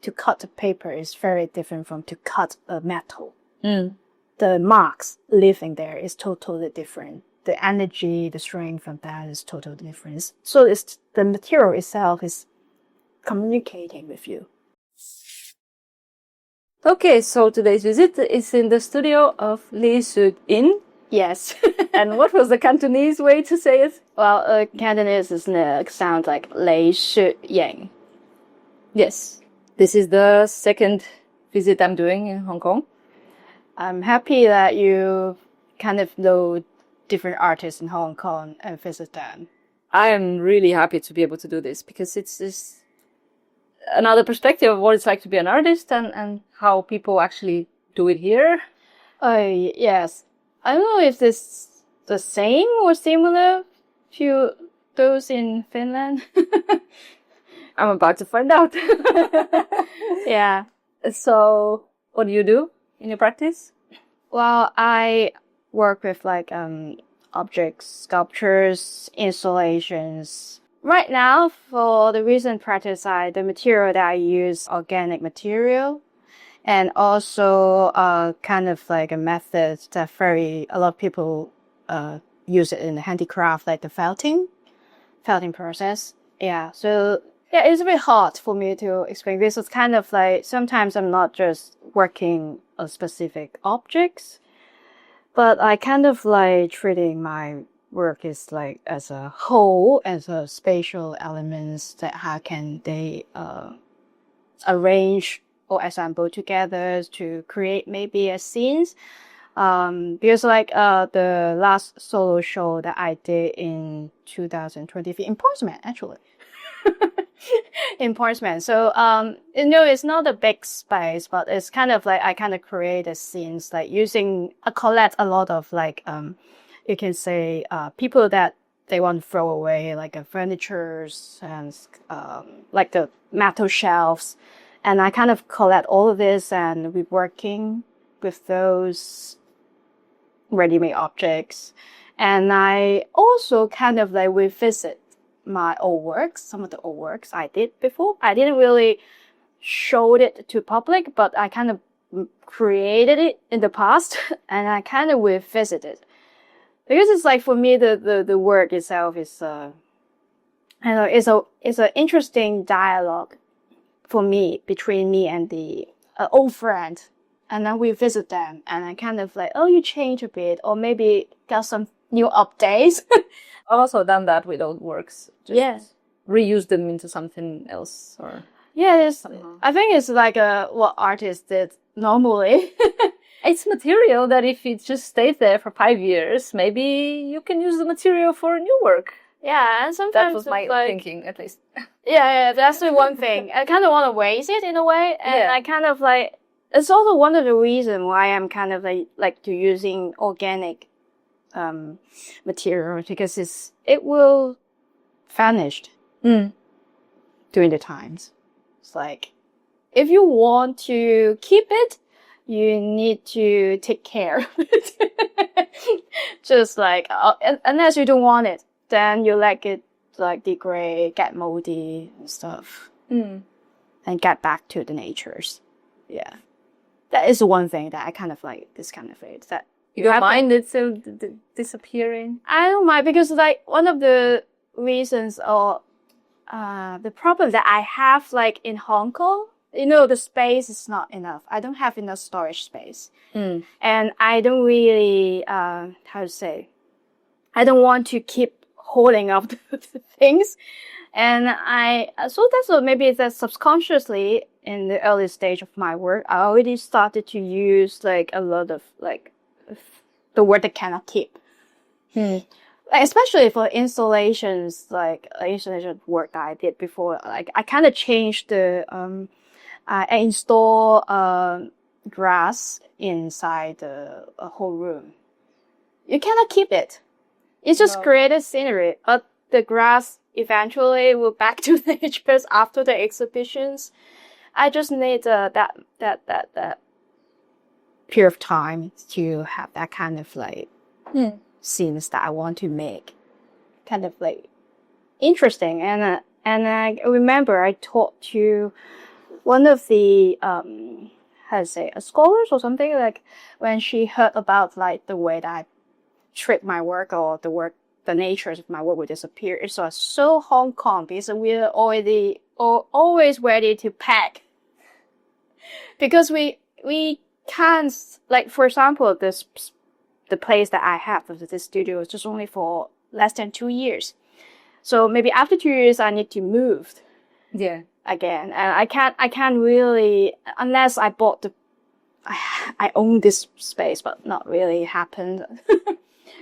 to cut the paper is very different from to cut a metal. The marks living there is totally different. The energy, the strength from that is totally different. So it's the material itself is communicating with you. Okay, so today's visit is in the studio of Lee Suet-ying. Yes. And what was the Cantonese way to say it? Well, Cantonese sounds like Lee Suet-ying. Yes. This is the second visit I'm doing in Hong Kong. I'm happy that you kind of know different artists in Hong Kong and visit them. I am really happy to be able to do this because it's another perspective of what it's like to be an artist and how people actually do it here. Yes. I don't know if this is the same or similar to those in Finland. I'm about to find out. Yeah. So, what do you do in your practice? Well, I work with objects, sculptures, installations. Right now, for the recent practice, the material that I use, organic material, and also kind of like a method that a lot of people use it in handicraft, like the felting process. Yeah, so yeah, it's a bit hard for me to explain. This is kind of like sometimes I'm not just working on specific objects, but I kind of like treating my work is like as a whole, as a spatial elements that how can they arrange or assemble together to create maybe a scenes. Because the last solo show that I did in 2023 in Portsmouth, actually. In Portsmouth. So, it's not a big space, but it's kind of like I kind of create the scenes like I collect a lot of you can say, people that they want to throw away, like furnitures and like the metal shelves. And I kind of collect all of this and we're working with those ready-made objects. And I also kind of like revisit my old works, some of the old works I did before. I didn't really show it to public, but I kind of created it in the past and I kind of revisit it. Because it's like for me, the work itself is, it's an interesting dialogue for me, between me and the old friend. And then we visit them and I kind of like, oh, you change a bit or maybe got some new updates. I've also done that with old works. Just reuse them into something else or... Yeah, I think it's like what artists did normally. It's material that if it just stays there for 5 years, maybe you can use the material for a new work. Yeah, and sometimes that was my thinking, at least. Yeah, that's the one thing. I kind of want to waste it in a way, and I kind of like. It's also one of the reasons why I'm kind of like to using organic material because it will vanish during the times. It's like if you want to keep it, you need to take care of it. Just like unless you don't want it, then you let it like degrade, get moldy and stuff, and get back to the natures. Yeah, that is one thing that I kind of like. This kind of it that you don't mind it still disappearing. I don't mind because like one of the reasons or the problem that I have like in Hong Kong. The space is not enough. I don't have enough storage space. And I don't really, I don't want to keep holding up the things. And so that's what maybe that subconsciously in the early stage of my work, I already started to use like a lot of like the word that cannot keep. Especially for installations, like installation work that I did before, like I kind of changed the, I install grass inside the whole room. You cannot keep it. It's just created scenery, but the grass eventually will back to nature after the exhibitions. I just need that period of time to have that kind of like scenes that I want to make, kind of like interesting. And I remember I talked to one of the how to say, scholars or something, like when she heard about like the way that I treat my work or the nature of my work would disappear, it was so Hong Kong because we're already always ready to pack because we can't, like, for example, the place that I have of this studio is just only for less than 2 years. So maybe after 2 years, I need to move. Yeah. Again, and I can't really, unless I bought I own this space, but not really happened.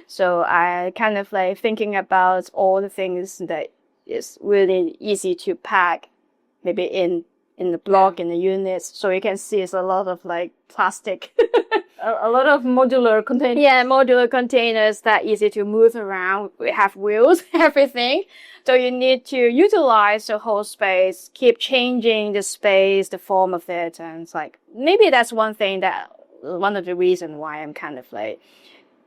So I kind of like thinking about all the things that is really easy to pack, maybe in the block, in the units. So you can see it's a lot of like plastic. A lot of modular containers. Yeah, modular containers that easy to move around. We have wheels, everything. So you need to utilize the whole space, keep changing the space, the form of it. And it's like, maybe that's one of the reasons why I'm kind of like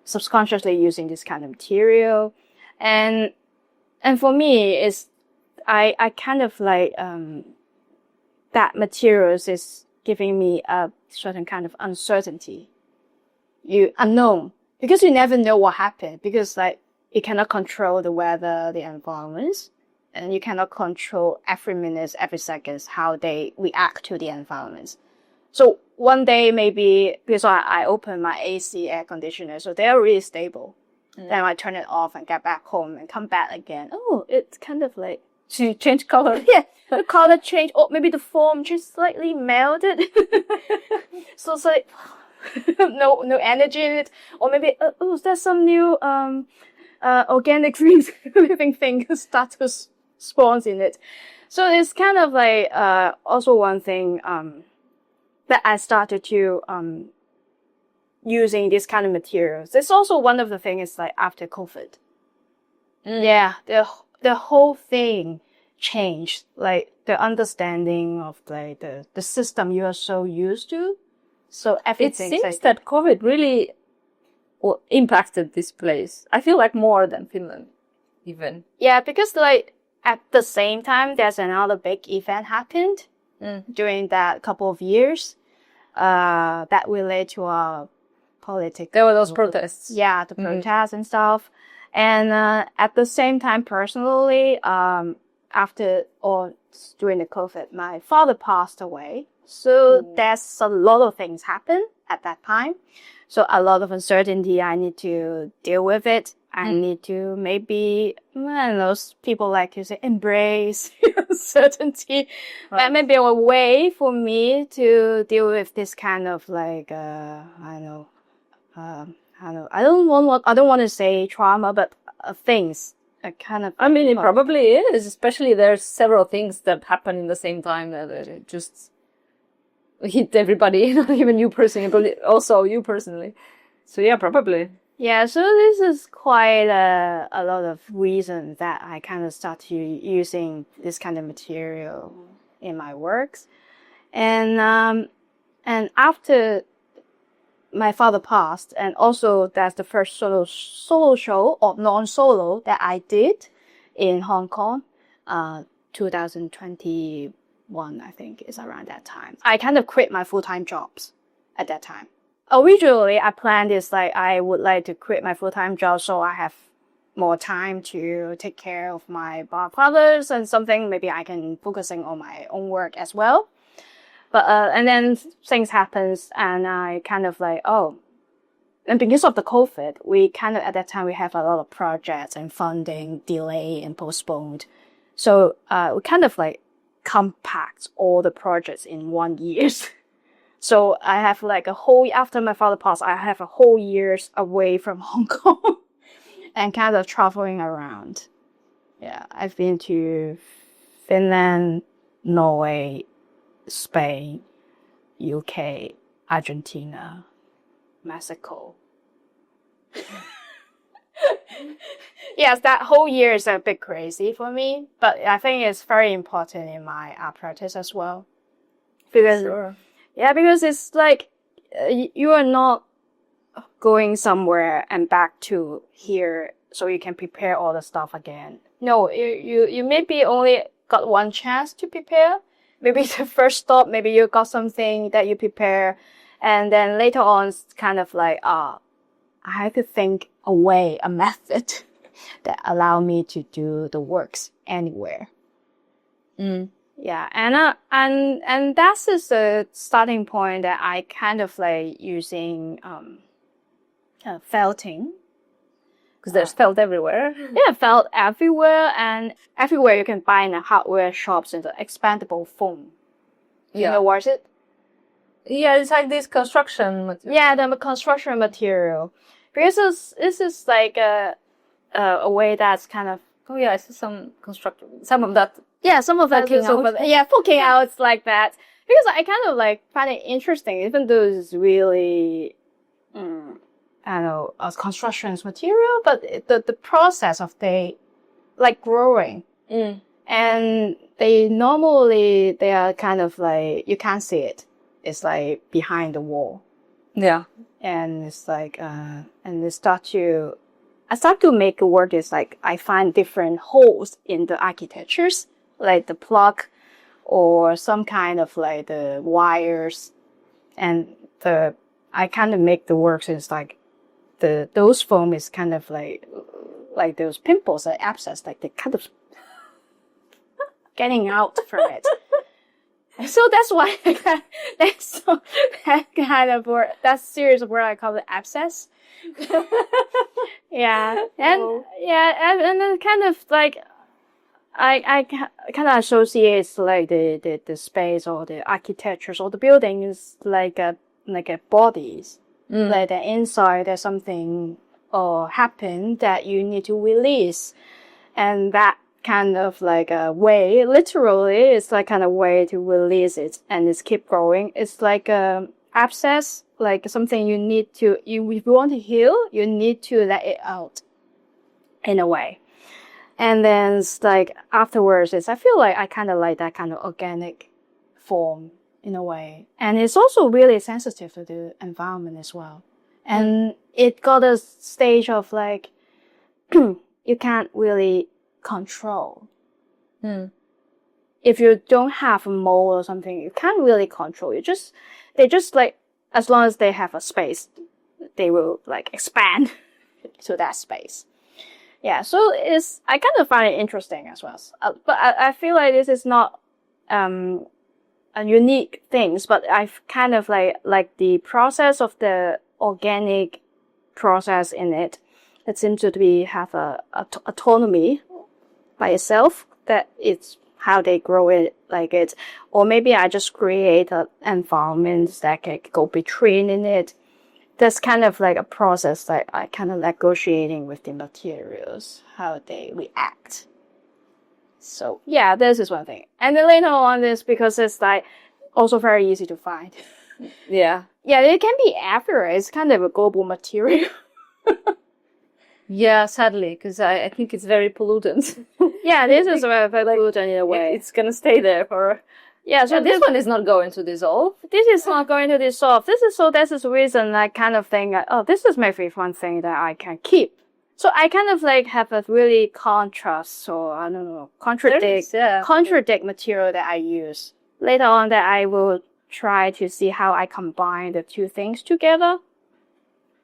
subconsciously using this kind of material. And for me, I kind of like, that materials is giving me a certain kind of uncertainty. Unknown, because you never know what happened, because like you cannot control the weather, the environments, and you cannot control every minute, every second how they react to the environments. So one day maybe, because I open my AC air conditioner, so they're really stable. Then I turn it off and get back home and come back again. Oh, it's kind of like to change color. Yeah, the color change, or maybe the form just slightly melted. So it's like no energy in it, or maybe there's some new organic living thing start to spawn in it. So it's kind of like also one thing that I started to using this kind of materials. It's also one of the things like after COVID. Yeah, the whole thing changed, like the understanding of like the system you are so used to. So everything. It seems that COVID really impacted this place. I feel like more than Finland, even. Yeah, because like at the same time, there's another big event happened during that couple of years that relate to our politics. There were those protests. Yeah, the protests and stuff. And at the same time, personally, after or during the COVID, my father passed away. So there's a lot of things happen at that time. So a lot of uncertainty. I need to deal with it. I need to maybe, I don't know, people like to say, embrace uncertainty. Right. And maybe a way for me to deal with this kind of like, I don't want to say trauma, but things. Kind of. I mean, it probably is. Especially there's several things that happen in the same time that it just hit everybody, not even you personally, but also you personally. So yeah, probably. Yeah, so this is quite a lot of reasons that I kind of started using this kind of material in my works, and after my father passed, and also that's the first solo show or non-solo that I did in Hong Kong, 2021, I think is around that time. I kind of quit my full-time jobs at that time. Originally, I planned this like I would like to quit my full-time job so I have more time to take care of my brothers and something. Maybe I can focusing on my own work as well. But and then things happens and I kind of like, and because of the COVID, we kind of at that time we have a lot of projects and funding delay and postponed. So we kind of like compact all the projects in 1 year. So I have like after my father passed, I have a whole years away from Hong Kong and kind of traveling around. Yeah, I've been to Finland, Norway, Spain, UK, Argentina, Mexico. Yes, that whole year is a bit crazy for me, but I think it's very important in my art practice as well. Because, sure. Yeah, because it's like you are not going somewhere and back to here so you can prepare all the stuff again. No, you maybe only got one chance to prepare. maybe the first stop, maybe you got something that you prepare, and then later on it's kind of like, I have to think a way, a method that allow me to do the works anywhere. Yeah, and that's just the starting point that I kind of like using felting. Because there's felt everywhere. Yeah, felt everywhere, and everywhere you can buy in the hardware shops in the expandable foam. You know what is it? Yeah, it's like this construction material. Yeah, the construction material. Because this is like a way that's kind of, Oh yeah, I see some construction, some of that. yeah, some of that Poking is over out. yeah, poking out it's like that. Because I kind of like find it interesting, even though it's really, I don't know, a construction material, but the process of they like growing, and they are kind of like you can't see it. It's like behind the wall. Yeah. And it's like, and I start to make a work is like, I find different holes in the architectures, like the plug or some kind of like the wires, and I kind of make the works is like, those foam is kind of like those pimples, like abscess, like they kind of getting out from it. So that's why that kind of word, that series of word I call it abscess. Yeah, and and then kind of like I kind of associate like the space or the architectures or the buildings like a bodies. Like the inside there's something or happen that you need to release, and that kind of like a way, literally, it's like kind of way to release it and it's keep growing. It's like a abscess, like something you need to, if you want to heal, you need to let it out in a way. And then it's like afterwards, I feel like I kind of like that kind of organic form in a way. And it's also really sensitive to the environment as well. And it got a stage of like, you can't really control. If you don't have a mold or something, you can't really control. They just like, as long as they have a space, they will like expand to that space. Yeah, so I kind of find it interesting as well. But I feel like this is not a unique things, but I've kind of like the process of the organic process in it. It seems to be have a autonomy by itself, that it's how they grow it like it. Or maybe I just create an environment that can go between in it. That's kind of like a process that I kind of negotiating with the materials, how they react. So yeah, this is one thing. And then later on this, because it's like also very easy to find. Yeah. Yeah, it can be everywhere. It's kind of a global material. Yeah, sadly, because I think it's very pollutant. Yeah, this is very pollutant in a way. It's gonna stay there for. Yeah, so this one is not going to dissolve. This is not going to dissolve. This is the reason I kind of think, this is maybe one thing that I can keep. So I kind of like have a really contrast, or I don't know, contradict material that I use. Later on that I will try to see how I combine the two things together.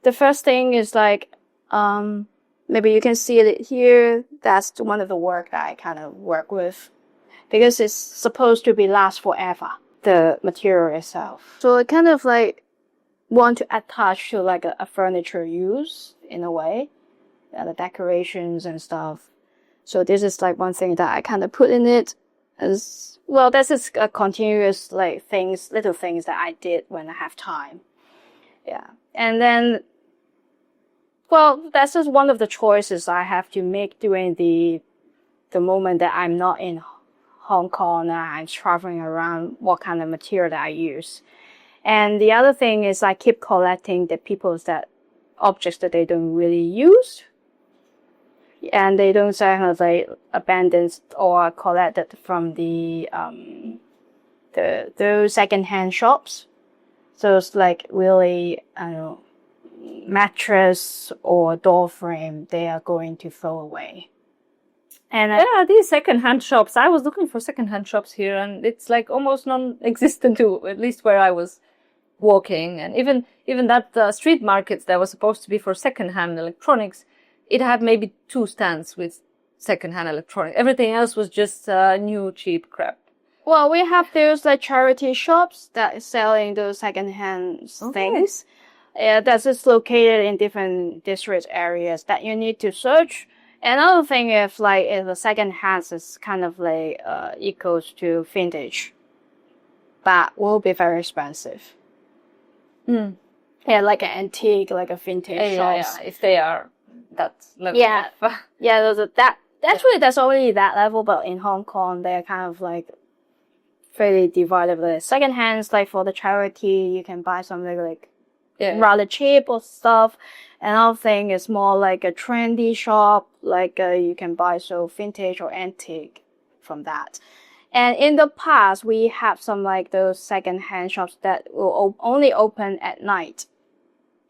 The first thing is like, maybe you can see it here. That's one of the work that I kind of work with, because it's supposed to be last forever, the material itself. So I kind of like want to attach to like a furniture use in a way, the decorations and stuff. So this is like one thing that I kind of put in it as well. This is a continuous like little things that I did when I have time. Yeah. And then, well, that's just one of the choices I have to make during the moment that I'm not in Hong Kong and I'm traveling around, what kind of material that I use. And the other thing is I keep collecting the objects that they don't really use. And they don't kind of like abandoned or collected from those second-hand shops. So it's like really, I don't know, mattress or door frame, they are going to throw away. And Yeah, these second-hand shops. I was looking for second-hand shops here, and it's like almost non-existent too, at least where I was walking. And even that street market that was supposed to be for second-hand electronics, it had maybe 2 stands with second-hand electronics. Everything else was just new cheap crap. well, we have those like charity shops that is selling those secondhand things. That is located in different district areas that you need to search. Another thing, if the second hand is kind of like equals to vintage, that will be very expensive. Yeah, like an antique, like a vintage shops. Yeah, if they are that level. Yeah, yeah. That's already that level, but in Hong Kong, they're kind of like fairly divided. The second hands, like for the charity, you can buy something like rather cheap or stuff. Another thing is more like a trendy shop, like you can buy so vintage or antique from that. And in the past, we have some like those second-hand shops that will only open at night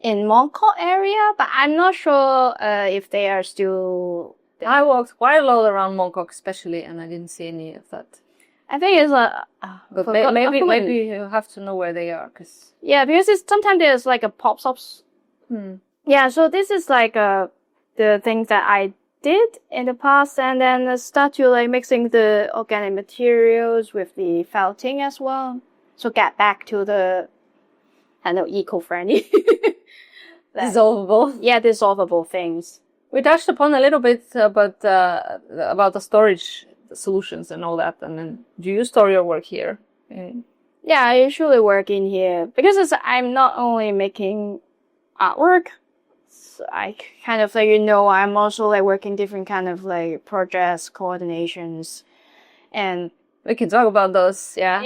in Mong Kok area, but I'm not sure if they are still. I walked quite a lot around Mong Kok, especially, and I didn't see any of that. I think it's but maybe you have to know where they are, because because sometimes there's like a pop-ups. Yeah, so this is like the things that I did in the past, and then start to like mixing the organic materials with the felting as well. So get back to the eco-friendly, dissolvable. Yeah, dissolvable things. We touched upon a little bit about the storage solutions and all that. And then, do you store your work here? Yeah, I usually work in here because I'm not only making artwork. So I kind of like I'm also like working different kind of like projects, coordinations, and we can talk about those. Yeah.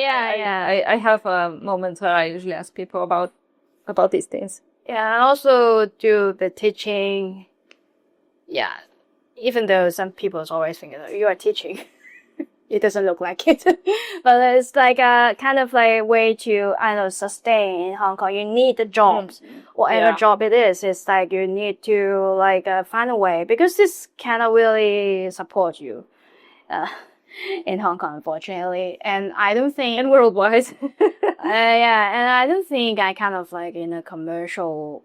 I have a moment where I usually ask people about these things. Yeah, and also do the teaching. Yeah, even though some people always think you are teaching. It doesn't look like it, but it's like a kind of like way to, sustain in Hong Kong. You need the jobs, whatever job it is. It's like you need to like find a way because this cannot really support you in Hong Kong, unfortunately. And I don't think, and worldwide, and I don't think I kind of like in a commercial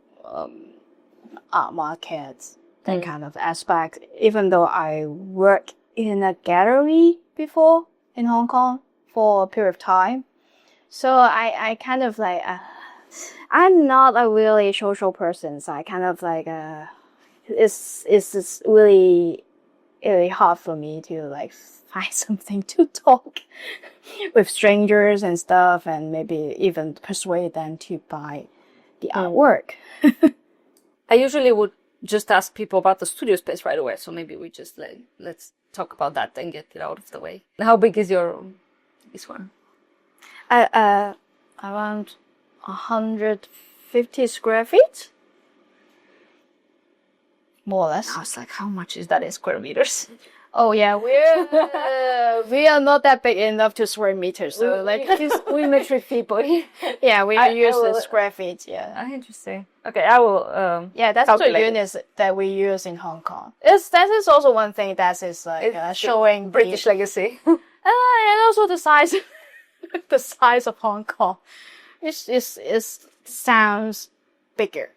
art market that kind of aspect. Even though I work in a gallery before in Hong Kong for a period of time. So I kind of like, I'm not a really social person. So I kind of like, it's really, really hard for me to like find something to talk with strangers and stuff and maybe even persuade them to buy the artwork. I usually would just ask people about the studio space right away. So maybe we just let's talk about that and get it out of the way. How big is this one? Around 150 square feet, more or less. I was like, how much is that in square meters? Oh yeah, we are not that big enough to square meters. So we metric people. Yeah, we use the square feet. Yeah. Interesting. Okay, I will. That's the units that we use in Hong Kong. That is also one thing that is like showing British legacy. And also the size, the size of Hong Kong. It sounds bigger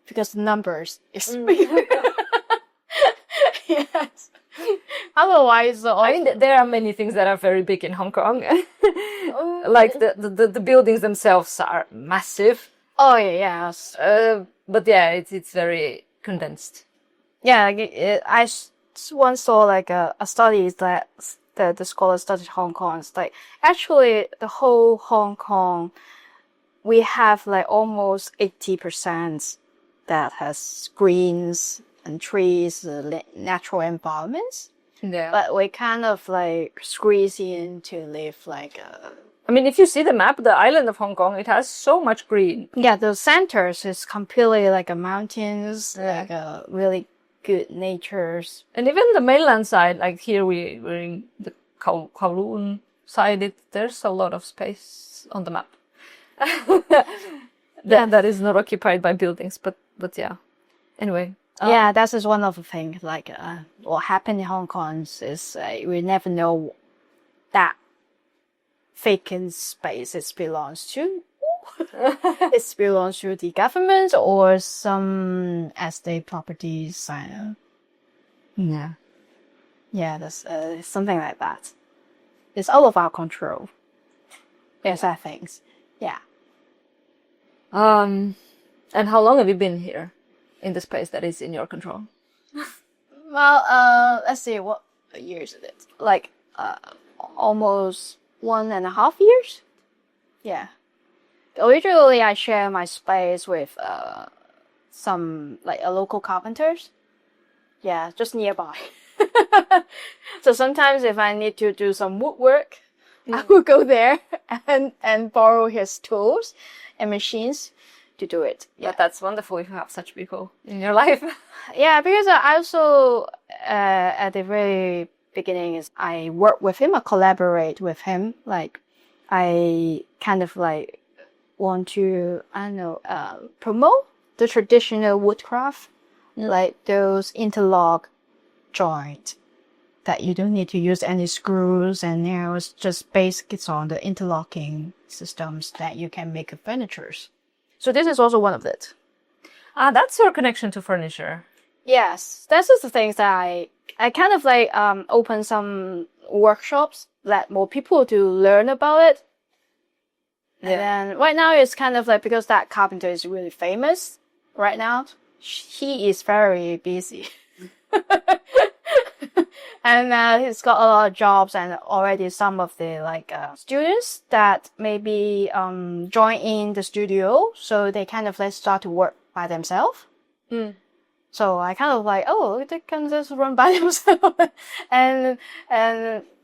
because the numbers is bigger. Yes. Otherwise, I mean, there are many things that are very big in Hong Kong. Like the buildings themselves are massive. Oh yeah, yes. But yeah, it's very condensed. Yeah, I once saw like a study that the scholar studied Hong Kong. It's like actually the whole Hong Kong, we have like almost 80% that has greens and trees, natural environments. Yeah. But we kind of like squeeze in to live like I mean, if you see the map, the island of Hong Kong, it has so much green. Yeah, the centers is completely like a mountains, like a really good natures. And even the mainland side, like here we're in the Kowloon side, there's a lot of space on the map. That is not occupied by buildings, but yeah. Anyway, Yeah, that is one of the things. Like, what happened in Hong Kong is we never know that vacant space it belongs to. It belongs to the government or some estate properties. Yeah. Yeah, that's something like that. It's out of our control. Yes, I think. Yeah. And how long have you been here in the space that is in your control? Well, let's see, what years is it? Like, almost 1.5 years? Yeah. Originally, I share my space with some, like, local carpenters. Yeah, just nearby. So sometimes if I need to do some woodwork, I will go there and borrow his tools and machines to do it. Yeah. But that's wonderful if you have such people in your life. Yeah, because I also, at the very beginning, is I work with him, I collaborate with him. Like, I kind of like want to, I don't know, promote the traditional woodcraft, like those interlock joint that you don't need to use any screws and nails, just based on the interlocking systems that you can make furnitures. So this is also one of it. That's your connection to furniture. Yes, that's just the things that I kind of like open some workshops, let more people to learn about it. Yeah. And then right now it's kind of like, because that carpenter is really famous right now, he is very busy. And he's got a lot of jobs, and already some of the like students that maybe join in the studio, so they kind of like start to work by themselves. So I kind of like, oh, they can just run by themselves, and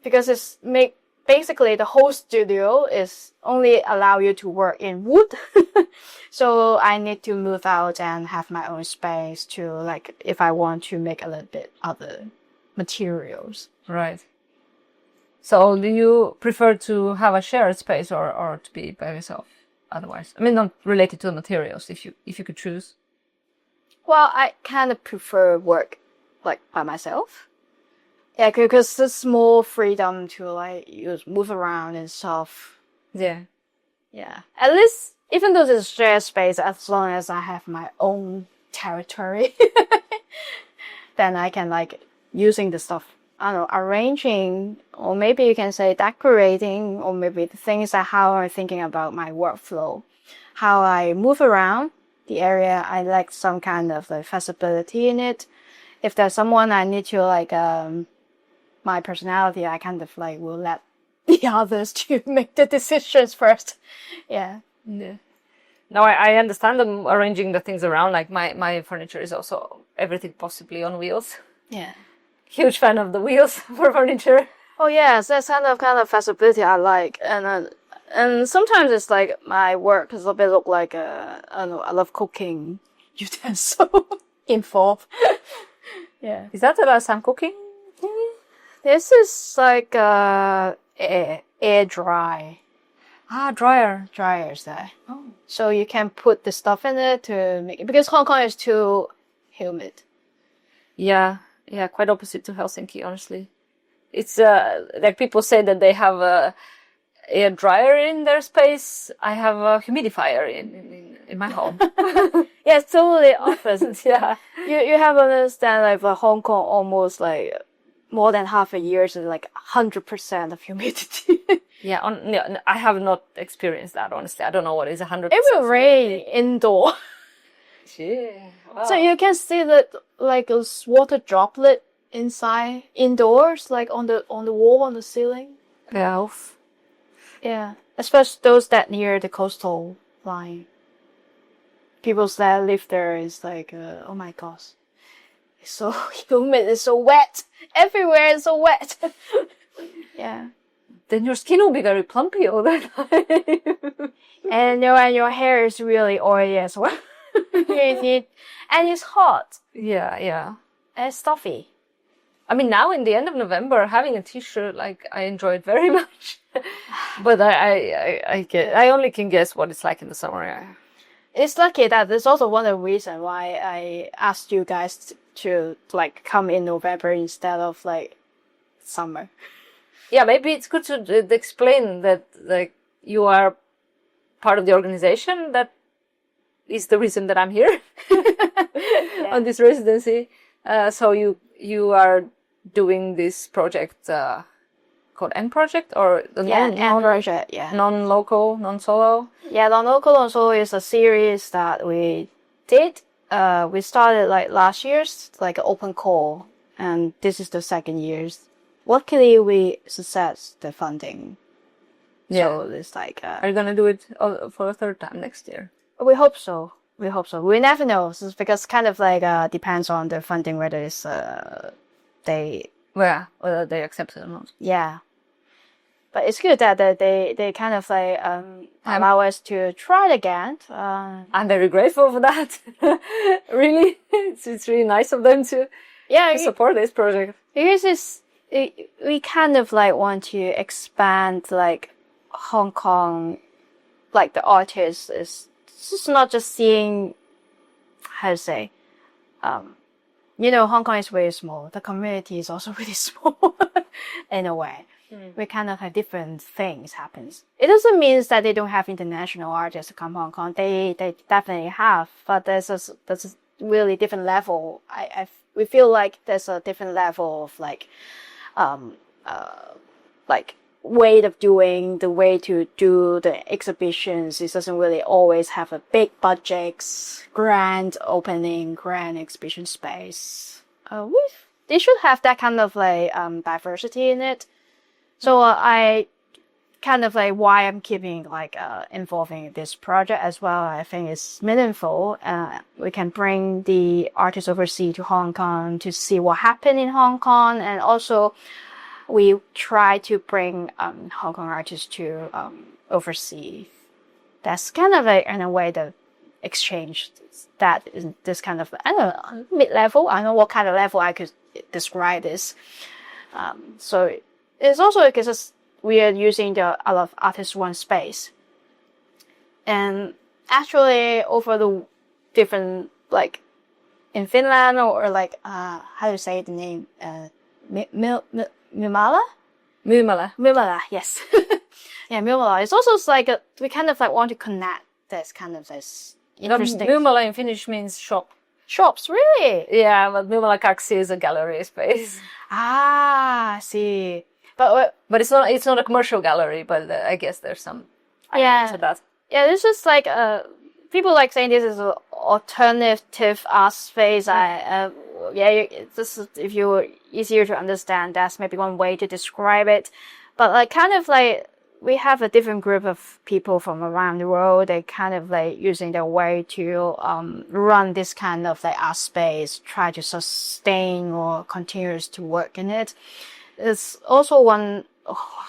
because it's basically the whole studio is only allow you to work in wood. So I need to move out and have my own space to, like, if I want to make a little bit other materials. Right. So do you prefer to have a shared space or to be by yourself otherwise? I mean, not related to the materials, if you could choose. Well, I kind of prefer work like by myself. Yeah, because there's more freedom to like move around and stuff. Yeah. Yeah. At least, even though it's shared space, as long as I have my own territory, then I can like using the stuff, I don't know, arranging, or maybe you can say decorating, or maybe the things that how I'm thinking about my workflow, how I move around the area. I like some kind of like flexibility in it. If there's someone I need to like, my personality, I kind of like will let the others to make the decisions first. Yeah. Yeah. No, I understand them arranging the things around. Like my furniture is also everything possibly on wheels. Yeah. Huge fan of the wheels for furniture. Oh yes, that's kind of flexibility I like, and sometimes it's like my work is a bit look like I don't know, I love cooking utensil involved. Yeah. Is that the last time cooking? This is like air dry. Dryers there. Oh. So you can put the stuff in it to make it, because Hong Kong is too humid. Yeah, quite opposite to Helsinki, honestly. It's like people say that they have a air dryer in their space. I have a humidifier in my home. Yeah, it's totally opposite. Yeah, you have to understand, like for Hong Kong, almost like more than half a year is like 100% of humidity. Yeah, I have not experienced that, honestly. I don't know what is 100%. It will rain indoor. Yeah. Wow. So you can see that like a water droplet inside indoors, like on the wall, on the ceiling. Yeah. Yeah, especially those that near the coastal line. People that live there is like, oh my gosh, it's so humid, it's so wet. Everywhere is so wet. Yeah. Then your skin will be very plumpy all the time. And your hair is really oily as well. And it's hot. Yeah. And it's stuffy. I mean, now in the end of November, having a t-shirt, like, I enjoy it very much. But I only can guess what it's like in the summer. It's lucky that there's also one of the reasons why I asked you guys to like come in November instead of like summer. Yeah, maybe it's good to explain that like you are part of the organization that is the reason that I'm here on this residency. So you are doing this project called N project or the N project, non-local, non-solo. Yeah, non-local, non-solo is a series that we did. We started like last year's like open call, and this is the second year's. Luckily, we success the funding. Yeah. So it's like. Are you gonna do it for a third time next year? We hope so. We hope so. We never know, because kind of like depends on the funding whether it's whether they accept it or not. Yeah. But it's good that they kind of like allow us to try it again. I'm very grateful for that. Really, it's really nice of them to support this project. Because we kind of like want to expand like Hong Kong, like the artists is just not just seeing how to say, Hong Kong is very small. The community is also really small in a way. We kind of have different things happens. It doesn't mean that they don't have international artists to come to Hong Kong. They definitely have, but there's a really different level. We feel like there's a different level of like way of doing, the way to do the exhibitions. It doesn't really always have a big budgets, grand opening, grand exhibition space. They should have that kind of like diversity in it. So I kind of like why I'm keeping like involving this project as well. I think it's meaningful. We can bring the artists overseas to Hong Kong to see what happened in Hong Kong, and also we try to bring Hong Kong artists to overseas. That's kind of like in a way the exchange that is this kind of mid-level. I don't know what kind of level I could describe this. So it's also because we are using a lot of artist one space, and actually over the different like in Finland or like how to say the name Mymala, yes. Yeah, Mymala. It's also like we kind of like want to connect this kind of this interesting. Mymala in Finnish means shop. Shops, really? Yeah, but Mymala Kaksi is a gallery space. I see. But it's not a commercial gallery, but I guess there's some to that. Yeah, it's just like people like saying this is an alternative art space. This is, if you're easier to understand, that's maybe one way to describe it. But like kind of like we have a different group of people from around the world. They kind of like using their way to run this kind of like art space, try to sustain or continues to work in it. It's also one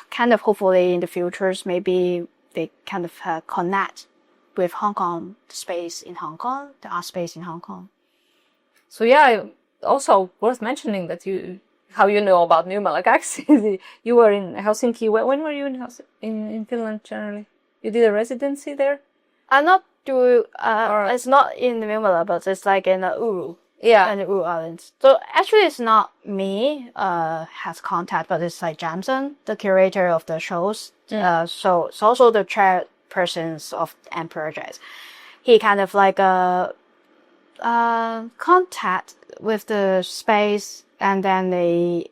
kind of hopefully in the futures, maybe they kind of connect with Hong Kong, the space in Hong Kong, the art space in Hong Kong. So yeah, also worth mentioning that how you know about Mymala Kaksi. You were in Helsinki. When were you in Finland generally? You did a residency there? I'm not doing. It's not in Mymala, but it's like in Uru. Yeah, and the Uru Islands. So actually, it's not me has contact, but it's like Jamson, the curator of the shows. So it's also the chairpersons of N projects. He kind of like contact with the space, and then they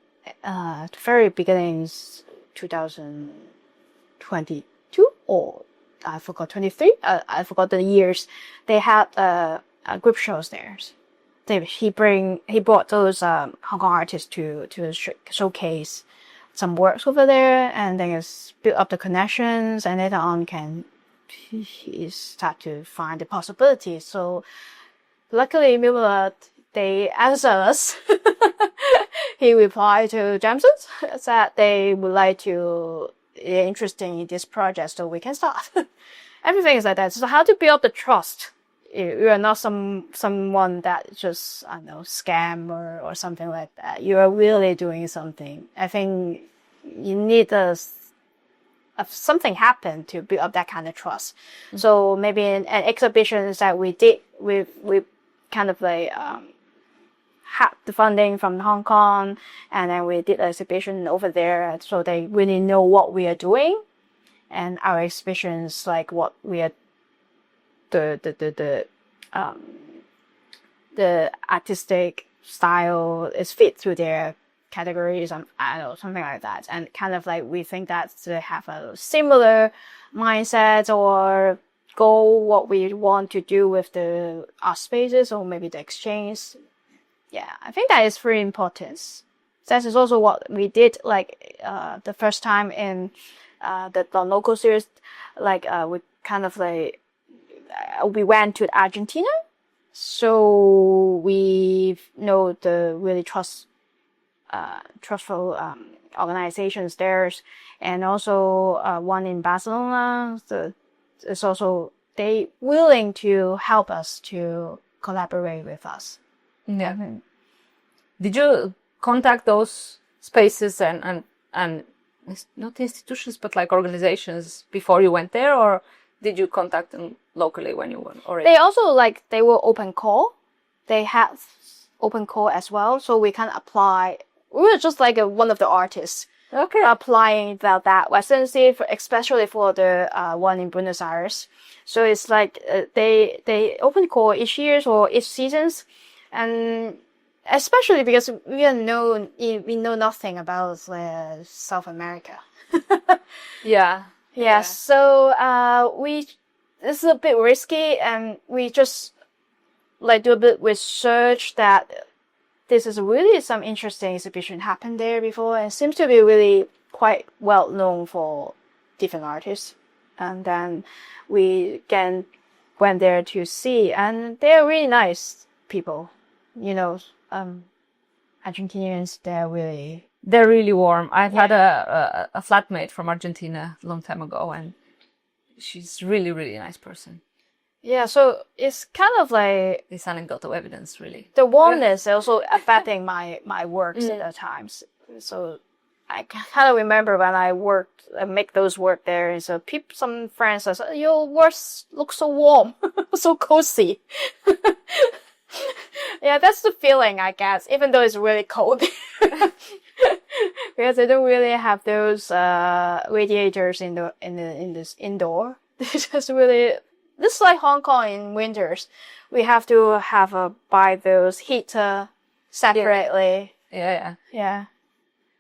very beginnings 2022 or I forgot 23. I forgot the years. They had group shows there. He brought those Hong Kong artists to showcase some works over there, and then it's built up the connections, and later on he start to find the possibilities. So luckily, Mymala, they answer us. He replied to Jamson that they would like to interested in this project, so we can start. Everything is like that. So how to build up the trust? You are not someone that just, I don't know, scam or something like that. You are really doing something. I think you need a something happened to build up that kind of trust. So maybe in an exhibitions that we did, we kind of like had the funding from Hong Kong, and then we did an exhibition over there, so they really know what we are doing, and our exhibitions like what we are the artistic style is fit to their categories, I don't know, something like that. And kind of like we think that to have a similar mindset or goal, what we want to do with the art spaces or maybe the exchange. Yeah, I think that is very important. That is also what we did like the first time in the local series. Like we kind of like we went to Argentina, so we know the really trustful organizations there, and also one in Barcelona. It's also they willing to help us to collaborate with us. Yeah. Did you contact those spaces and not institutions but like organizations before you went there, or did you contact them locally when you went already? They also like they were open call. They had open call as well, so we can apply. We were just like one of the artists applying that residency, especially for the one in Buenos Aires. So it's like they open call each year or each seasons, and especially because we know nothing about South America. Yeah. So this is a bit risky, and we just like do a bit research that this is really some interesting exhibition happened there before, and seems to be really quite well known for different artists. And then we went there to see, and they're really nice people. You know, Argentinians, they're really warm. I've had a flatmate from Argentina a long time ago, and she's really, really nice person. Yeah, so it's kind of like this anecdotal evidence, really. The warmness also affecting my works at times. So I kind of remember when I make those work there, and so some friends says, "Your works look so warm, so cozy." Yeah, that's the feeling I guess, even though it's really cold. Because they don't really have those radiators in this indoor. It's just really. This is like Hong Kong in winters. We have to buy those heater separately. Yeah.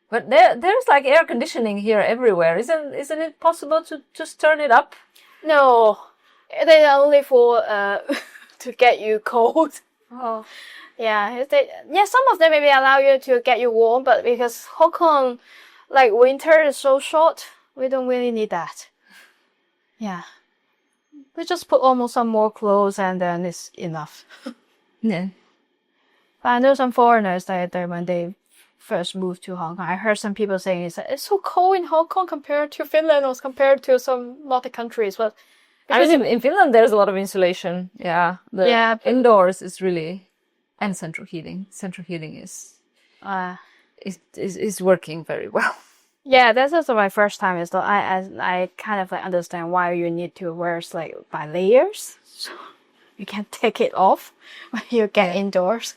But there's like air conditioning here everywhere. Isn't it possible to just turn it up? No, they're only for to get you cold. Oh. Yeah. Some of them maybe allow you to get you warm, but because Hong Kong, like winter is so short, we don't really need that. Yeah. We just put almost some more clothes and then it's enough. Yeah. But I know some foreigners that when they first moved to Hong Kong, I heard some people saying it's so cold in Hong Kong compared to Finland or compared to some Nordic countries. But I mean, in Finland there's a lot of insulation. Yeah. Indoors is really, and central heating. Central heating is working very well. Yeah, that's also my first time. Is I kind of like understand why you need to wear like by layers, so you can take it off when you get indoors.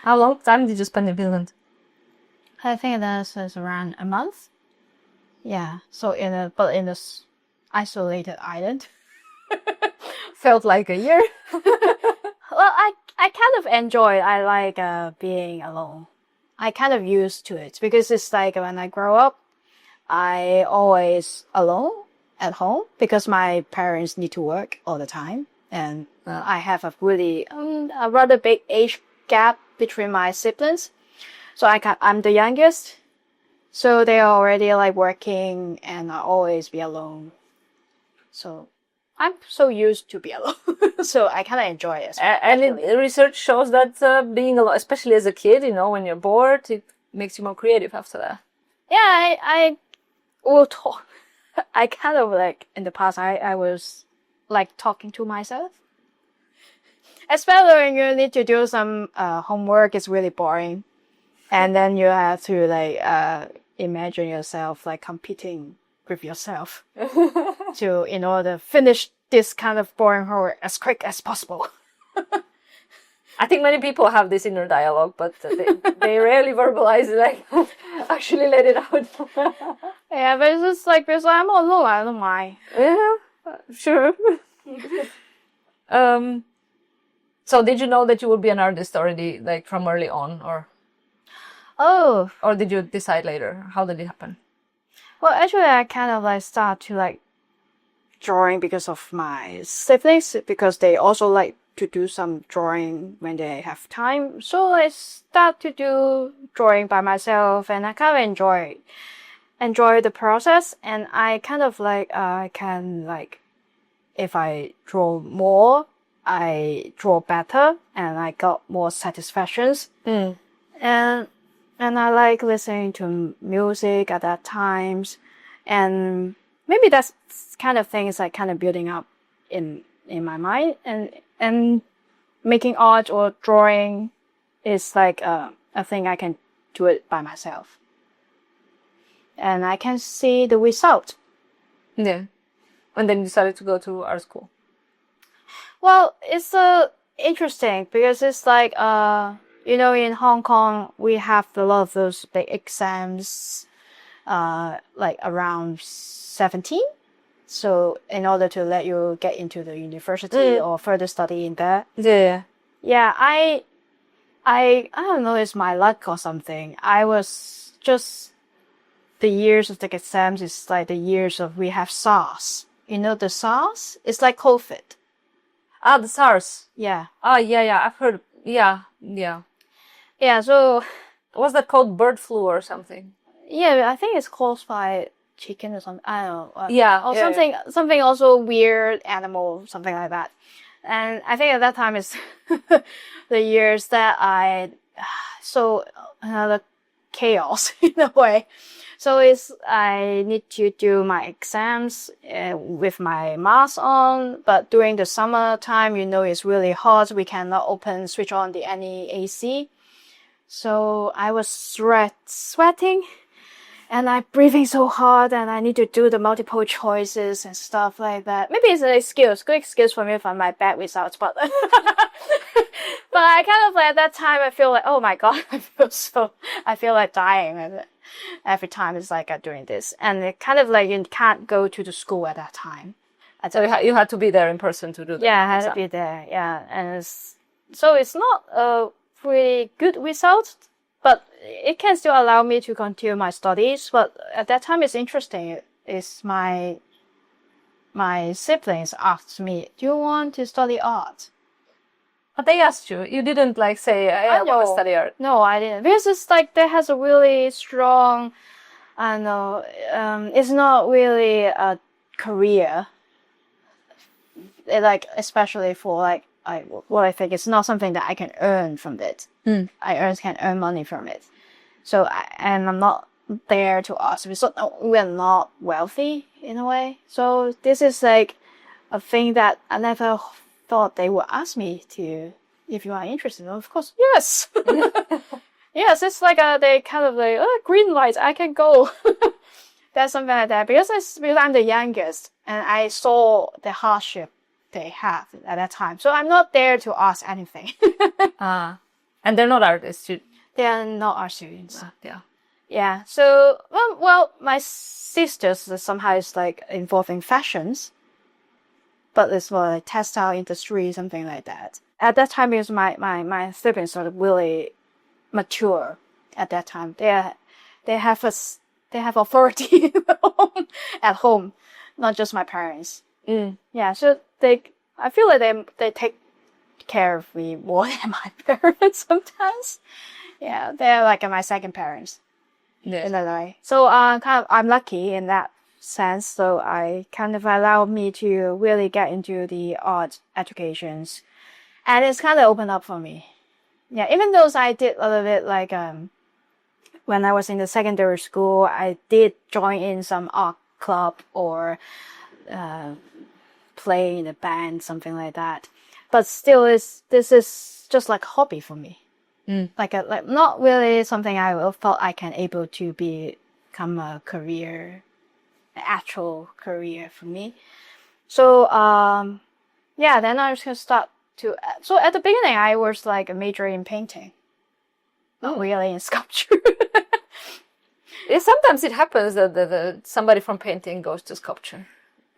How long time did you spend in Finland? I think that is around a month. Yeah, so in this isolated island, felt like a year. Well, I kind of enjoy it. I like being alone. I kind of used to it because it's like when I grow up. I always alone at home because my parents need to work all the time, and I have a really a rather big age gap between my siblings. So I'm the youngest, so they are already like working, and I always be alone. So I'm so used to be alone, so I kind of enjoy it. And research shows that being alone, especially as a kid, when you're bored, it makes you more creative after that. Yeah, I will talk. I kind of like in the past I was like talking to myself. Especially when you need to do some homework, it's really boring. And then you have to like imagine yourself like competing with yourself in order to finish this kind of boring horror as quick as possible. I think many people have this inner dialogue, but they rarely verbalize it, like actually let it out. Yeah, but it's just like, because I'm alone, I don't mind. Yeah, sure. So did you know that you would be an artist already, like from early on, Oh, or did you decide later? How did it happen? well, actually, I kind of like start to like drawing because of my siblings, because they also like to do some drawing when they have time. So I start to do drawing by myself, and I kind of enjoy the process. And I kind of like I can like, if I draw more, I draw better, and I got more satisfactions. And I like listening to music at that times, and maybe that's kind of things like kind of building up in my mind, and making art or drawing is like a thing I can do it by myself, and I can see the result. Yeah. And then you decided to go to art school. Well, it's interesting because it's like in Hong Kong we have a lot of those big exams, like around 17. So in order to let you get into the university or further study in there. Yeah. Yeah, I don't know, it's my luck or something. I was just, the years of the exams is like the years of we have SARS. You know the SARS? It's like COVID. Ah, the SARS. Yeah. Oh, yeah. I've heard. Yeah. Yeah, so Was that called bird flu or something? yeah, I think it's caused by chicken or something. I don't know. Or yeah. something also weird animal, something like that. And I think at that time is the years that the chaos in a way. So I need to do my exams with my mask on, but during the summertime, it's really hot. We cannot switch on any AC. So I was sweating, and I'm breathing so hard, and I need to do the multiple choices and stuff like that. Maybe it's good excuse for me for my bad results, but but I kind of like at that time I feel like, oh my god, I feel like dying every time it's like I'm doing this, and it kind of like you can't go to the school at that time. So you had to be there in person to do that. Yeah, I had to be there. Yeah, and so it's not a really good result, but it can still allow me to continue my studies. But at that time, it's interesting. It's my siblings asked me, "Do you want to study art?" But they asked you. You didn't like say, I want to study art. No, I didn't. Because it's like that has a really strong, I know, it's not really a career. Like, especially for like, what I think it's not something that I can earn from it. I can earn money from it. So, and I'm not there to ask. We're not wealthy in a way. So this is like a thing that I never thought they would ask me to, if you are interested. Of course, yes. Yes, it's like they kind of like, green light, I can go. That's something like that. Because I'm the youngest, and I saw the hardship they have at that time. So I'm not there to ask anything. And they're not artists. They are not art students. Yeah. Yeah. So, well, my sisters somehow is like involved in fashions, but it's more like textile industry, something like that. At that time, because my siblings are really mature. At that time, they have authority at home, not just my parents. Yeah. So I feel like they take care of me more than my parents sometimes. Yeah, they're like my second parents. Yeah. In a way. So I'm lucky in that sense. So I kind of allow me to really get into the art educations, and it's kind of opened up for me. Yeah, even though I did a little bit like when I was in the secondary school, I did join in some art club or play in a band, something like that. But still, this is just like a hobby for me. Like not really something I thought I can able to become a career actual career for me. So yeah, then I was gonna start to. So at the beginning, I was like a major in painting, not really in sculpture. Sometimes it happens that somebody from painting goes to sculpture.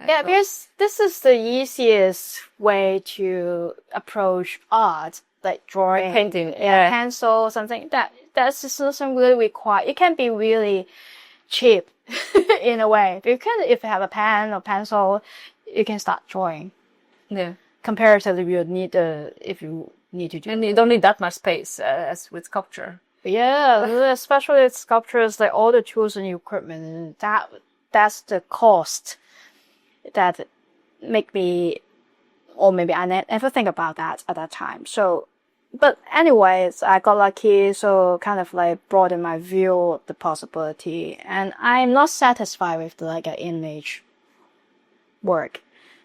Yeah, because this is the easiest way to approach art, like drawing, like painting, yeah, pencil, something that's just doesn't really require. It can be really cheap in a way. You can, if you have a pen or pencil, you can start drawing. Yeah. Comparatively, you need if you need to do. And you don't need that much space as with sculpture. Yeah, especially with sculptures, like all the tools and equipment. That's the cost that make me, or maybe I never think about that at that time. So, but anyways, I got lucky, so kind of like broadened my view of the possibility, and I'm not satisfied with like an image work.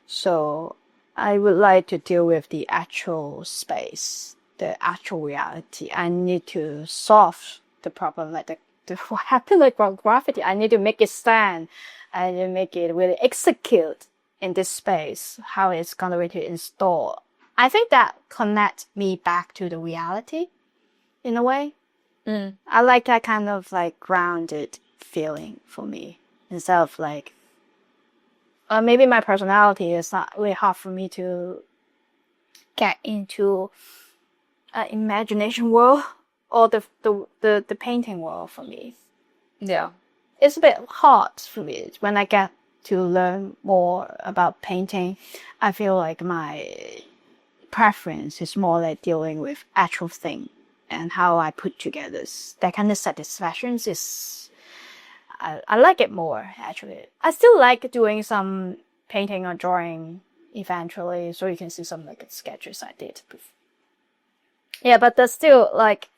So I would like to deal with the actual space, the actual reality. I need to solve the problem, like the what happened like graffiti. I need to make it stand. I need to make it really execute in this space, how it's going to install. I think that connects me back to the reality in a way. I like that kind of like grounded feeling for me instead of like, maybe my personality is not really hard for me to get into an imagination world or the painting world for me. Yeah. It's a bit hard for me when I get to learn more about painting. I feel like my preference is more like dealing with actual thing and how I put together. That kind of satisfaction is, I like it more actually. I still like doing some painting or drawing eventually, so you can see some like sketches I did before. Yeah, but there's still like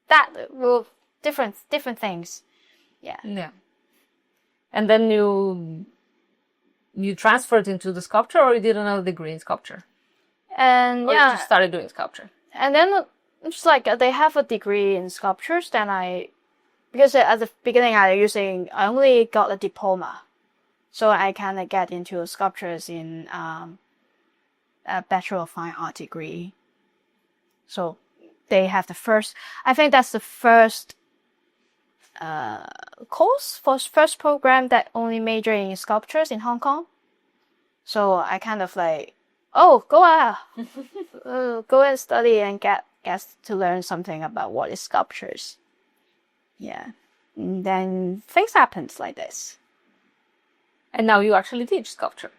that will different things. Yeah. Yeah. And then you transferred into the sculpture, or you did another degree in sculpture? And or you just started doing sculpture? And then it's like they have a degree in sculptures. Then because at the beginning I only got a diploma, so I kind of get into sculptures in a Bachelor of Fine Art degree. So they have the first. I think that's the first course for first program that only major in sculptures in Hong Kong. So I kind of like, oh, go and study and get to learn something about what is sculptures. Yeah, and then things happens like this. And now you actually teach sculpture.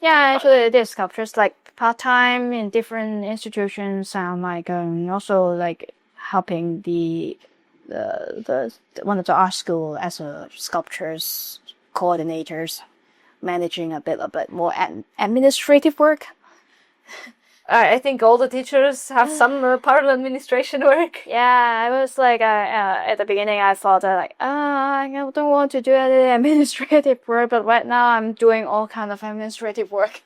Yeah, actually I did sculptures like part-time in different institutions, and like also like helping the one of the art school as a sculptures coordinators, managing a bit more administrative work. I think all the teachers have some part of administration work. Yeah, I was like, at the beginning I thought that like, I don't want to do any administrative work, but right now I'm doing all kind of administrative work.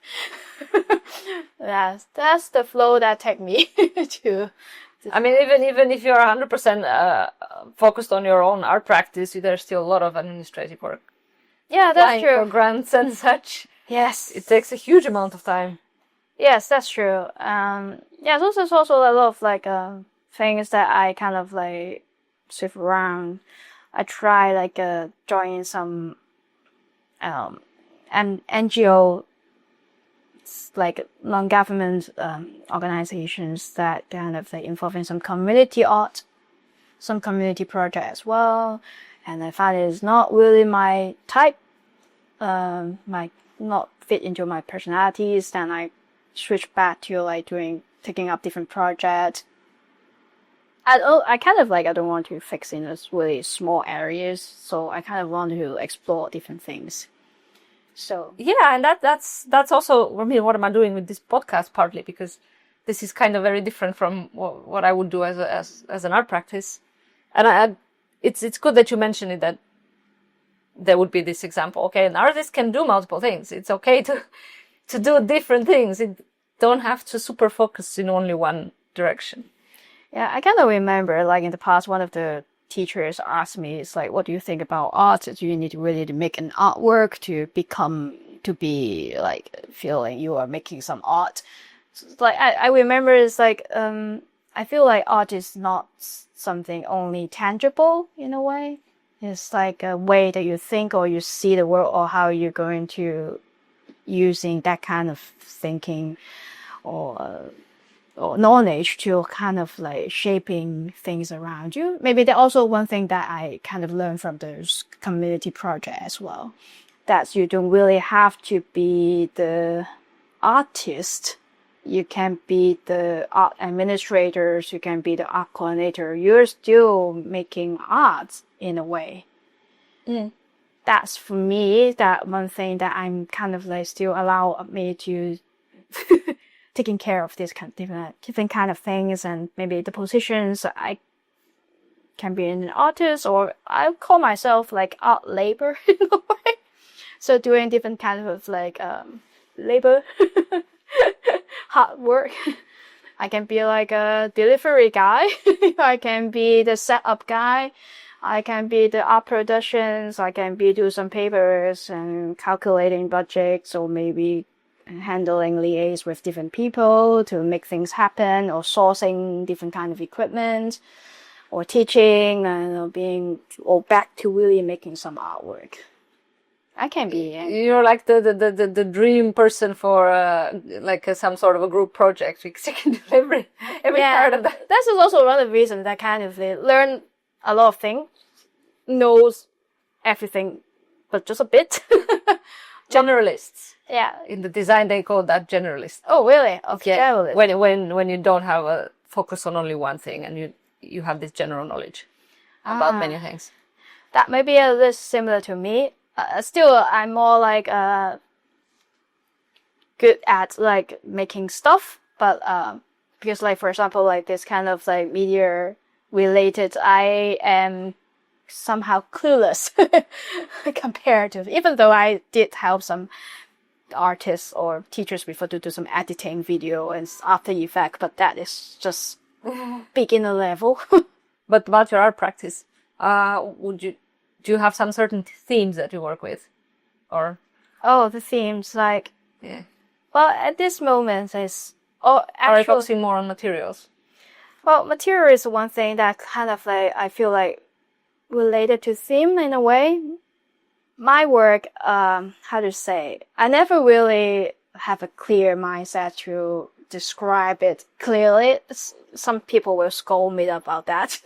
That's the flow that take me to. I mean, even if you're 100% focused on your own art practice, there's still a lot of administrative work. Yeah, that's true. For grants and such. Yes, it takes a huge amount of time. Yes, that's true. Yeah, so there's also a lot of like things that I kind of like shift around. I try like joining some NGO, like non-government organizations that kind of like involve in some community art, some community project as well. And I find it's not really my type, might not fit into my personalities. Then I switch back to like taking up different projects. I kind of like, I don't want to fix in those really small areas, so I kind of want to explore different things. So yeah, and that's also, I mean, what am I doing with this podcast? Partly because this is kind of very different from what I would do as an art practice, and it's good that you mentioned it, that there would be this example. Okay, an artist can do multiple things. It's okay to do different things. It don't have to super focus in only one direction. Yeah, I kind of remember like in the past, one of the teachers ask me, it's like, what do you think about art? Do you need to really to make an artwork to be like feeling you are making some art? So it's like I remember it's like I feel like art is not something only tangible in a way. It's like a way that you think or you see the world, or how you're going to using that kind of thinking or knowledge to kind of like shaping things around you. Maybe that's also one thing that I kind of learned from this community project as well. That you don't really have to be the artist. You can be the art administrators. You can be the art coordinator. You're still making art in a way. That's for me, that one thing that I'm kind of like still allow me to taking care of this kind of different kind of things, and maybe the positions I can be an artist, or I call myself like art labor in a way. So doing different kind of like labor, hard work. I can be like a delivery guy. I can be the setup guy. I can be the art productions. I can be do some papers and calculating budgets, or maybe handling liaise with different people to make things happen, or sourcing different kind of equipment, or teaching, and being, or back to really making some artwork. I can be. You're like the dream person for like some sort of a group project, because you can do every part of that. That's also one of the reasons that kind of learn a lot of things, knows everything, but just a bit. Generalists. Yeah. In the design, they call that generalist. Oh, really? Yeah. When you don't have a focus on only one thing, and you have this general knowledge about many things. That may be a little similar to me. Still, I'm more like good at like making stuff, but because like for example, like this kind of like media related, I am somehow clueless compared to, even though I did help some artists or teachers before to do some editing video and After Effects, but that is just beginner level. But about your art practice, do you have some certain themes that you work with, or? Oh, the themes, like, yeah. Well, at this moment is, are you focusing more on materials? Well, material is one thing that kind of like, I feel like related to theme in a way. My work, how to say, I never really have a clear mindset to describe it clearly. Some people will scold me about that.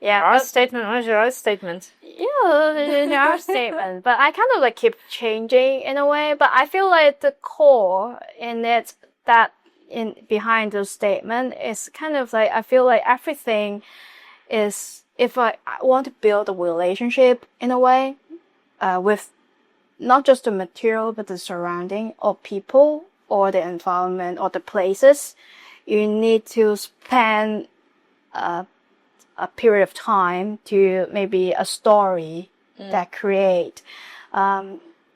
Yeah, art statement. What is your art statement? Yeah, the art statement. But I kind of like keep changing in a way. But I feel like the core in it, that in behind the statement, is kind of like, I feel like everything is, if I want to build a relationship in a way, with not just the material but the surrounding or people or the environment or the places, you need to spend a period of time to maybe a story that create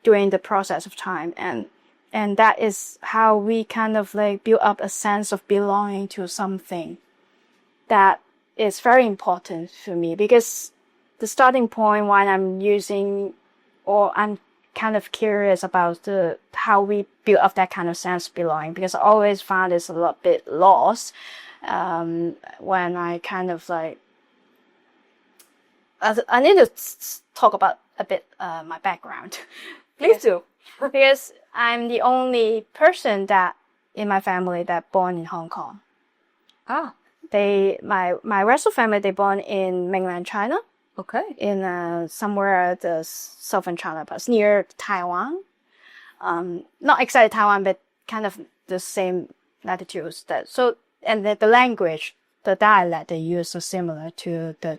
during the process of time, and that is how we kind of like build up a sense of belonging to something. That is very important for me, because the starting point when I'm using, or I'm kind of curious about how we build up that kind of sense of belonging, because I always found it's a little bit lost when I kind of like, I need to talk about a bit my background. Please do. Because I'm the only person that in my family that born in Hong Kong. My rest of family, they born in mainland China. Okay. In somewhere the southern China, but near Taiwan. Not exactly Taiwan, but kind of the same latitudes. And the language, the dialect they use is similar to the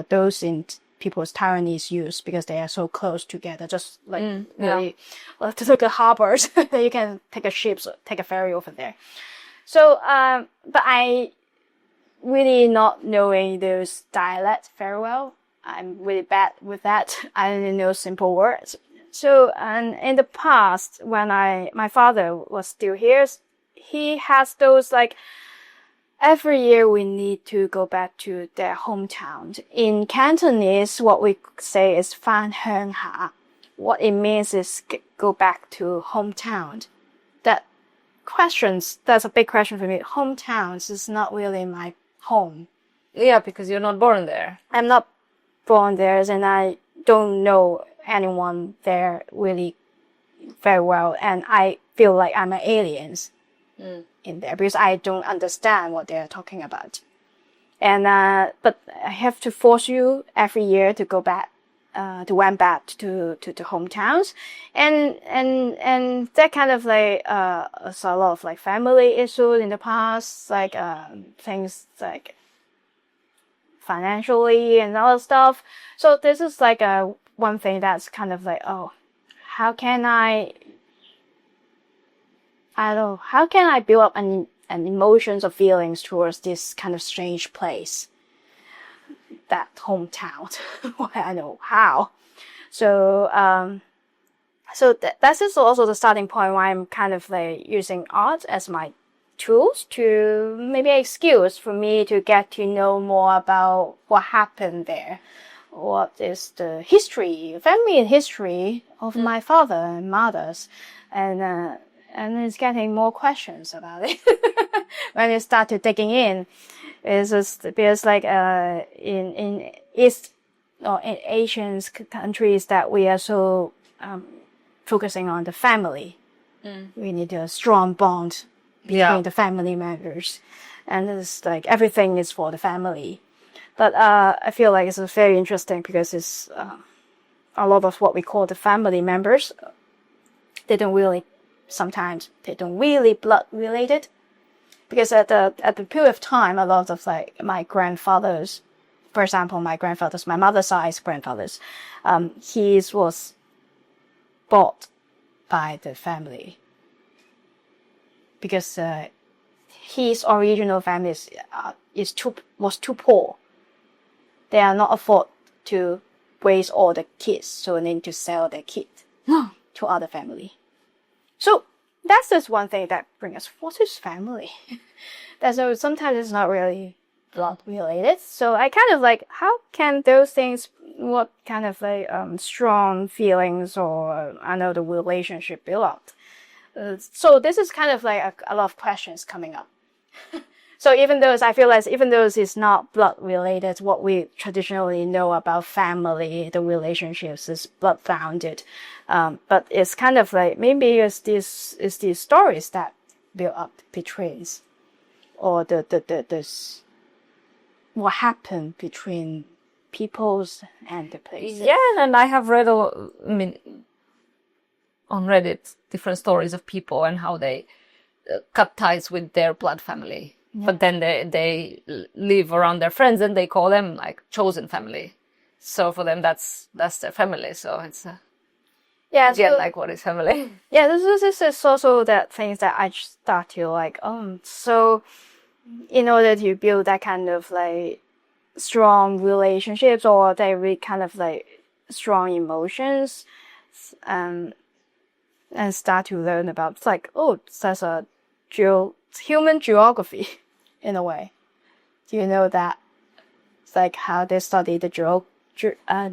those in people's Taiwanese use, because they are so close together. Just like really, to look at harbors, you can take a ship, take a ferry over there. So, but I really not knowing those dialects very well. I'm really bad with that. I only know simple words. So, and in the past, when my father was still here, he has those like every year we need to go back to their hometown. In Cantonese, what we say is "翻鄉下." What it means is go back to hometown. That's a big question for me. Hometowns is not really my home. Yeah, because you're not born there. I'm not born there, and I don't know anyone there really very well, and I feel like I'm an alien in there because I don't understand what they're talking about. And but I have to force you every year to go back, to went back to hometowns, and that kind of like so a lot of like family issues in the past, like things like financially and all that stuff. So this is like one thing that's kind of like, oh, how can I don't know, how can I build up an emotions or feelings towards this kind of strange place, that hometown? Well, I know how. So that is also the starting point why I'm kind of like using art as my tools to maybe excuse for me to get to know more about what happened there. What is the history, family history of my father and mother's, and it's getting more questions about it when you start to digging in. It's just because like in East or in Asian countries that we are so focusing on the family. We need a strong bond between the family members, and it's like everything is for the family. But I feel like it's very interesting because it's a lot of what we call the family members. Sometimes they don't really blood related, because at the period of time, a lot of like my grandfathers, for example, my mother's side grandfathers, he was bought by the family because his original family was too poor. They are not afford to raise all the kids, so they need to sell their kid to other family. So that's just one thing that brings us, what is family? So sometimes it's not really blood related. So I kind of like, how can those things, what kind of like strong feelings or I know the relationship build up? So this is kind of like a lot of questions coming up. So even though it's not blood related, what we traditionally know about family, the relationships is blood founded. But it's kind of like, maybe it's these stories that build up the betrayals, or this what happened between peoples and the places. Yeah, and I have read on Reddit different stories of people and how they cut ties with their blood family. Yeah. But then they live around their friends and they call them like chosen family. So for them, that's their family. So it's like, what is family? Yeah, this is also that things that I start to like. So in order to build that kind of like strong relationships, or they really kind of like strong emotions, and start to learn about, it's like, oh, there's a human geography in a way. Do you know that? It's like how they study the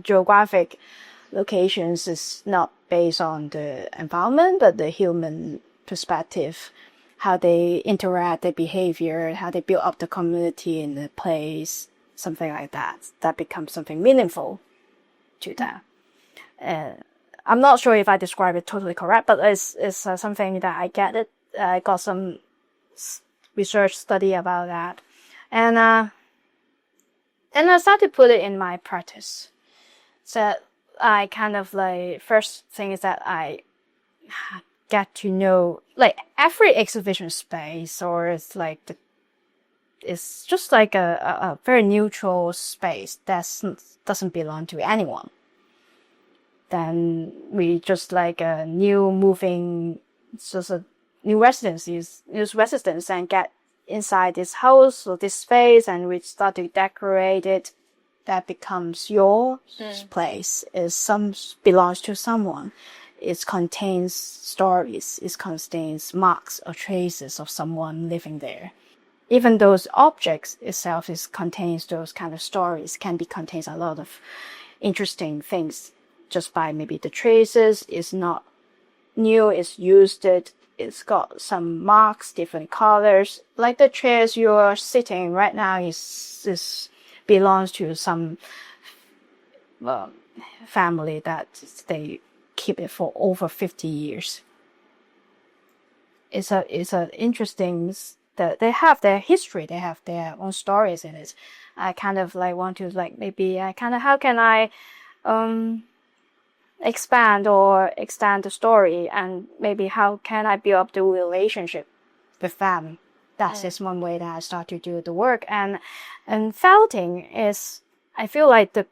geographic locations is not based on the environment, but the human perspective, how they interact, their behavior, how they build up the community in the place, something like that. That becomes something meaningful to them. I'm not sure if I describe it totally correct, but it's something that I get it. I got some research study about that, and I started to put it in my practice. So I kind of like, first thing is that I get to know like every exhibition space, or it's like it's just like a very neutral space that doesn't belong to anyone. Then we just like a new moving, just a new residents and get inside this house or this space, and we start to decorate it. That becomes your place. Belongs to someone. It contains stories. It contains marks or traces of someone living there. even those objects itself contains those kind of stories, contains a lot of interesting things just by maybe the traces. It's not new, it's used it. It's got some marks, different colors. Like the chairs you're sitting right now is belongs to some family that they keep it for over 50 years. It's a interesting that they have their history, they have their own stories in it. I kind of like want to like maybe I kind of how can I expand or extend the story, and maybe how can I build up the relationship with them. That is one way that I start to do the work. And felting is, I feel like the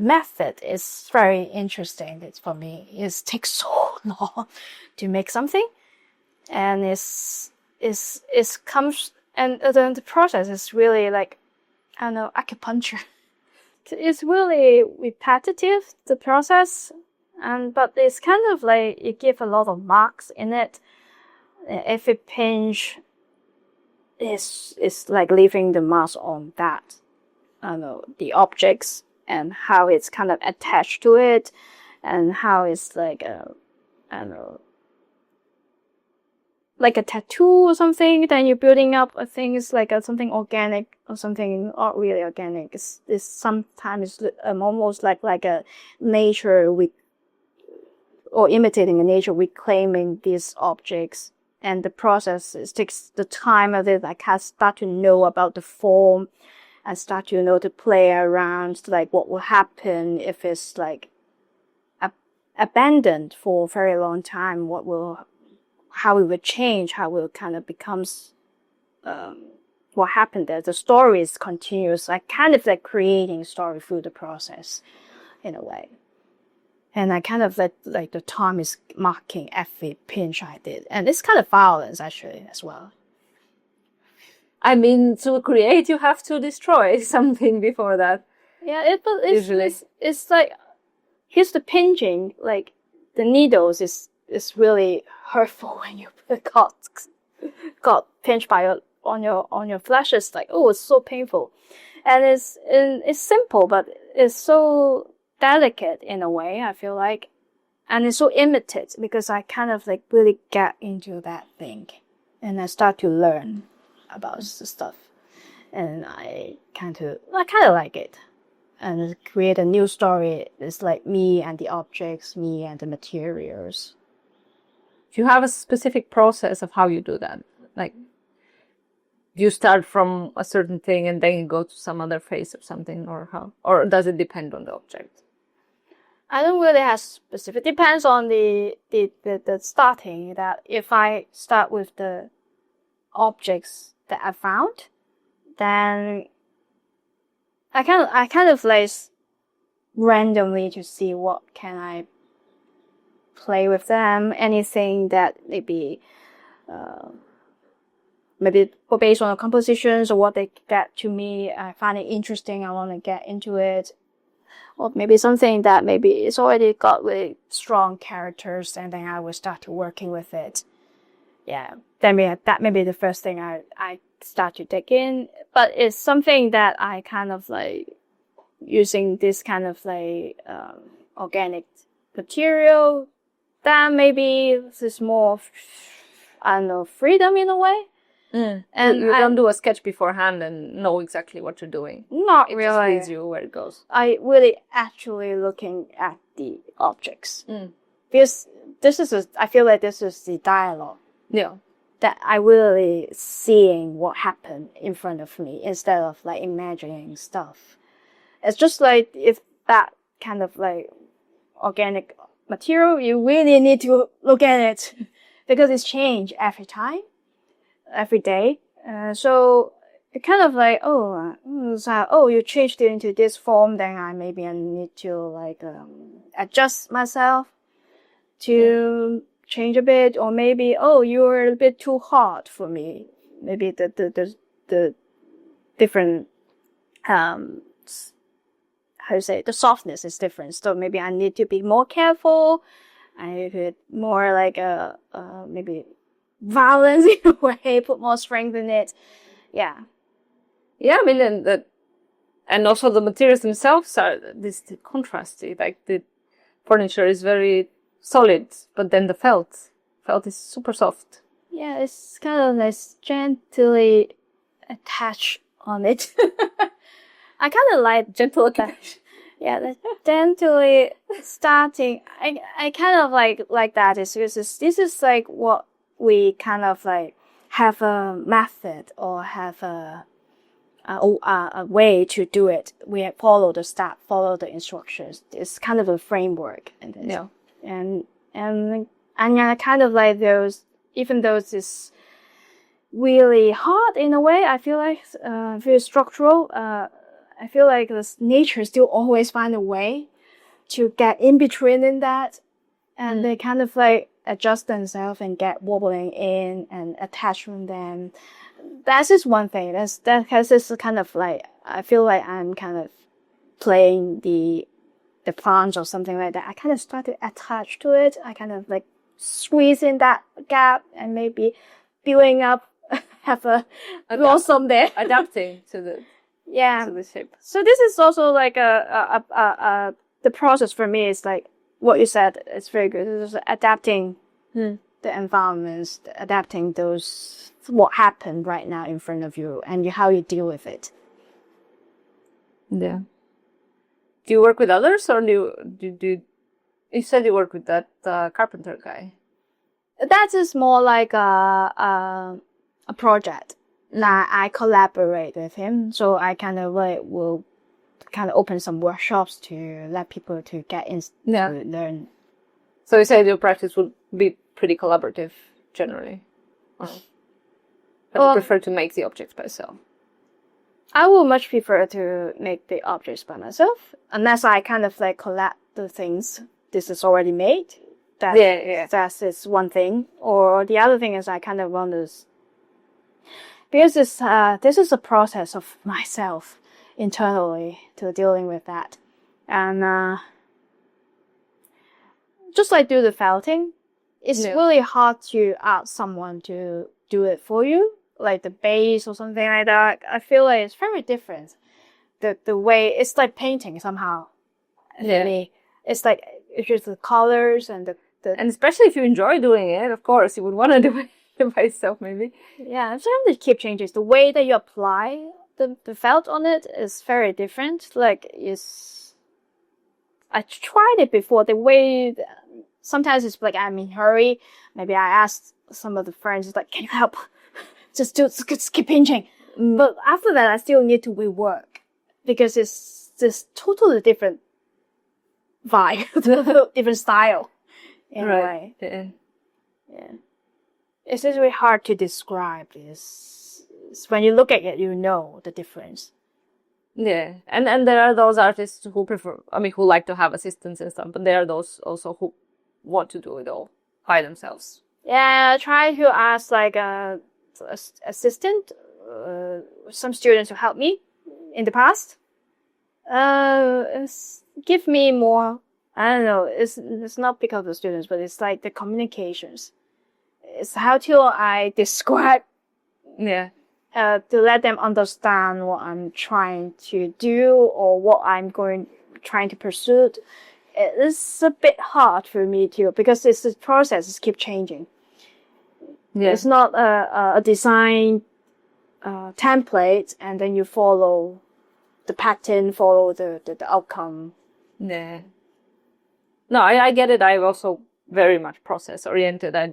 method is very interesting. It's for me. It takes so long to make something, and it comes, and then the process is really like, I don't know, acupuncture. It's really repetitive, the process, but it's kind of like it gives a lot of marks in it. If it pinch, it's like leaving the marks on that, I don't know, the objects, and how it's kind of attached to it, and how it's like I don't know, like a tattoo or something. Then you're building up a thing. It's like something organic or something not really organic. It's sometimes almost like a nature or imitating a nature reclaiming these objects. And the process, it takes the time of it. Like I start to know about the form. I start to know to play around, like what will happen if it's like abandoned for a very long time. How it will change, how it kind of becomes, what happened there. The story is continuous, like kind of like creating story through the process, in a way. And I kind of like the time is marking every pinch I did. And it's kind of violence, actually, as well. I mean, to create, you have to destroy something before that. Yeah, it's like, here's the pinching, like the needles is really hurtful when you got pinched on your flesh. It's like, oh, it's so painful. And it's simple, but it's so delicate in a way, I feel like. And it's so imitated because I kind of like really get into that thing. And I start to learn about the stuff. And I kind of like it. And create a new story. It's like me and the objects, me and the materials. Do you have a specific process of how you do that? Like, do you start from a certain thing and then you go to some other phase or something, or how? Or does it depend on the object? I don't really have specific. Depends on the starting. That if I start with the objects that I found, then I kind of like randomly to see what can I play with them. Anything that maybe based on the compositions or what they get to me, I find it interesting. I want to get into it. Or maybe something that maybe it's already got really strong characters, and then I will start to working with it. Yeah, then that may be the first thing I start to dig in. But it's something that I kind of like using this kind of like organic material. Then maybe there's more, I don't know, freedom in a way. And you don't do a sketch beforehand and know exactly what you're doing. Not it really. Just leads you where it goes. I really actually looking at the objects. Because I feel like this is the dialogue. Yeah. That I really seeing what happened in front of me instead of like imagining stuff. It's just like if that kind of like organic material, you really need to look at it because it's changed every time. Every day. So it kind of like, you changed it into this form, then I need to like adjust myself to change a bit, or maybe, you're a bit too hard for me. Maybe the different the softness is different. So maybe I need to be more careful. I need to be more like maybe violence in a way, put more strength in it. Yeah. Yeah, I mean, and also the materials themselves are this contrasty. Like the furniture is very solid, but then the felt is super soft. Yeah, it's kind of like gently attached on it. I kind of like Gentle that. occupation. Yeah, the gently starting. I kind of like that is because this is like what we kind of like have a method or have a way to do it. We follow the step, follow the instructions. It's kind of a framework, Yeah. and I kind of like those. Even though it's really hard in a way, I feel like very structural. I feel like this nature still always find a way to get in between in that, and they kind of like adjust themselves and get wobbling in and attach with them. That's just one thing. That has this kind of like I feel like I'm kind of playing the plants or something like that. I kind of start to attach to it. I kind of like squeeze in that gap and maybe building up have a blossom there. Adapting to the shape. So this is also like the process for me is like what you said. It's very good. It's adapting the environments, adapting those what happened right now in front of you, and how you deal with it. Yeah. Do you work with others, or do you said you work with that carpenter guy? That is more like a project. Now I collaborate with him, so I kind of like will kind of open some workshops to let people to get in to learn. So you said your practice would be pretty collaborative generally. But you prefer to make the objects by yourself? I would much prefer to make the objects by myself, unless I kind of like collect the things this is already made. That is one thing. Or the other thing is I kind of want to, because this is a process of myself internally to dealing with that, and just like do the felting, it's really hard to ask someone to do it for you, like the base or something like that. I feel like it's very different. The way it's like painting somehow. For me, it's like it's just the colors and and especially if you enjoy doing it, of course you would want to do it by yourself, maybe. Yeah, sometimes it keep changes. The way that you apply the felt on it is very different. Like I tried it before. The way sometimes it's like I'm in a hurry. Maybe I asked some of the friends, like, "Can you help? Just keep pinching." But after that, I still need to rework because it's just totally different vibe, different style. In a way. Yeah. It's just really hard to describe this. When you look at it, you know the difference. Yeah, and there are those artists who who like to have assistants and stuff, but there are those also who want to do it all by themselves. Yeah, I try to ask like a assistant, some students who helped me in the past. Give me more. I don't know. It's not because of the students, but it's like the communications. It's how do I describe? Yeah. To let them understand what I'm trying to do or what I'm trying to pursue. It's a bit hard for me too because it's the process is keep changing. Yeah. It's not a design template and then you follow the pattern, follow the outcome. Yeah. No, I get it. I'm also very much process oriented. I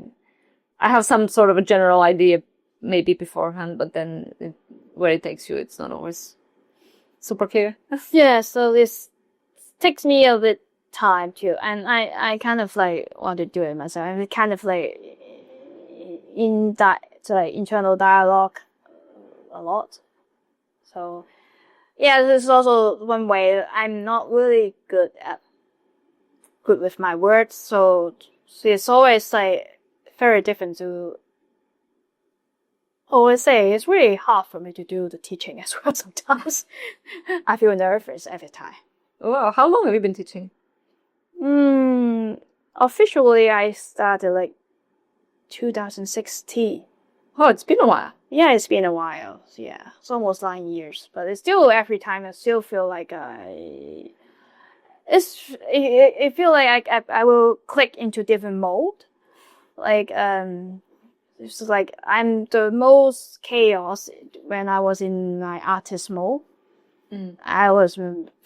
have some sort of a general idea maybe beforehand, but then where it takes you, it's not always super clear. Yeah, so this takes me a bit time too, and I kind of like want to do it myself. I'm kind of like in that like internal dialogue a lot. So yeah, this is also one way I'm not really good with my words, so it's always like very different to always say. It's really hard for me to do the teaching as well sometimes. I feel nervous every time. Wow, how long have you been teaching? Officially I started like 2016. Oh, it's been a while. Yeah, it's been a while. Yeah, it's almost 9 years, but it's still every time I still feel like it feel like I will click into different mode. Like it's like I'm the most chaos when I was in my artist mode. I was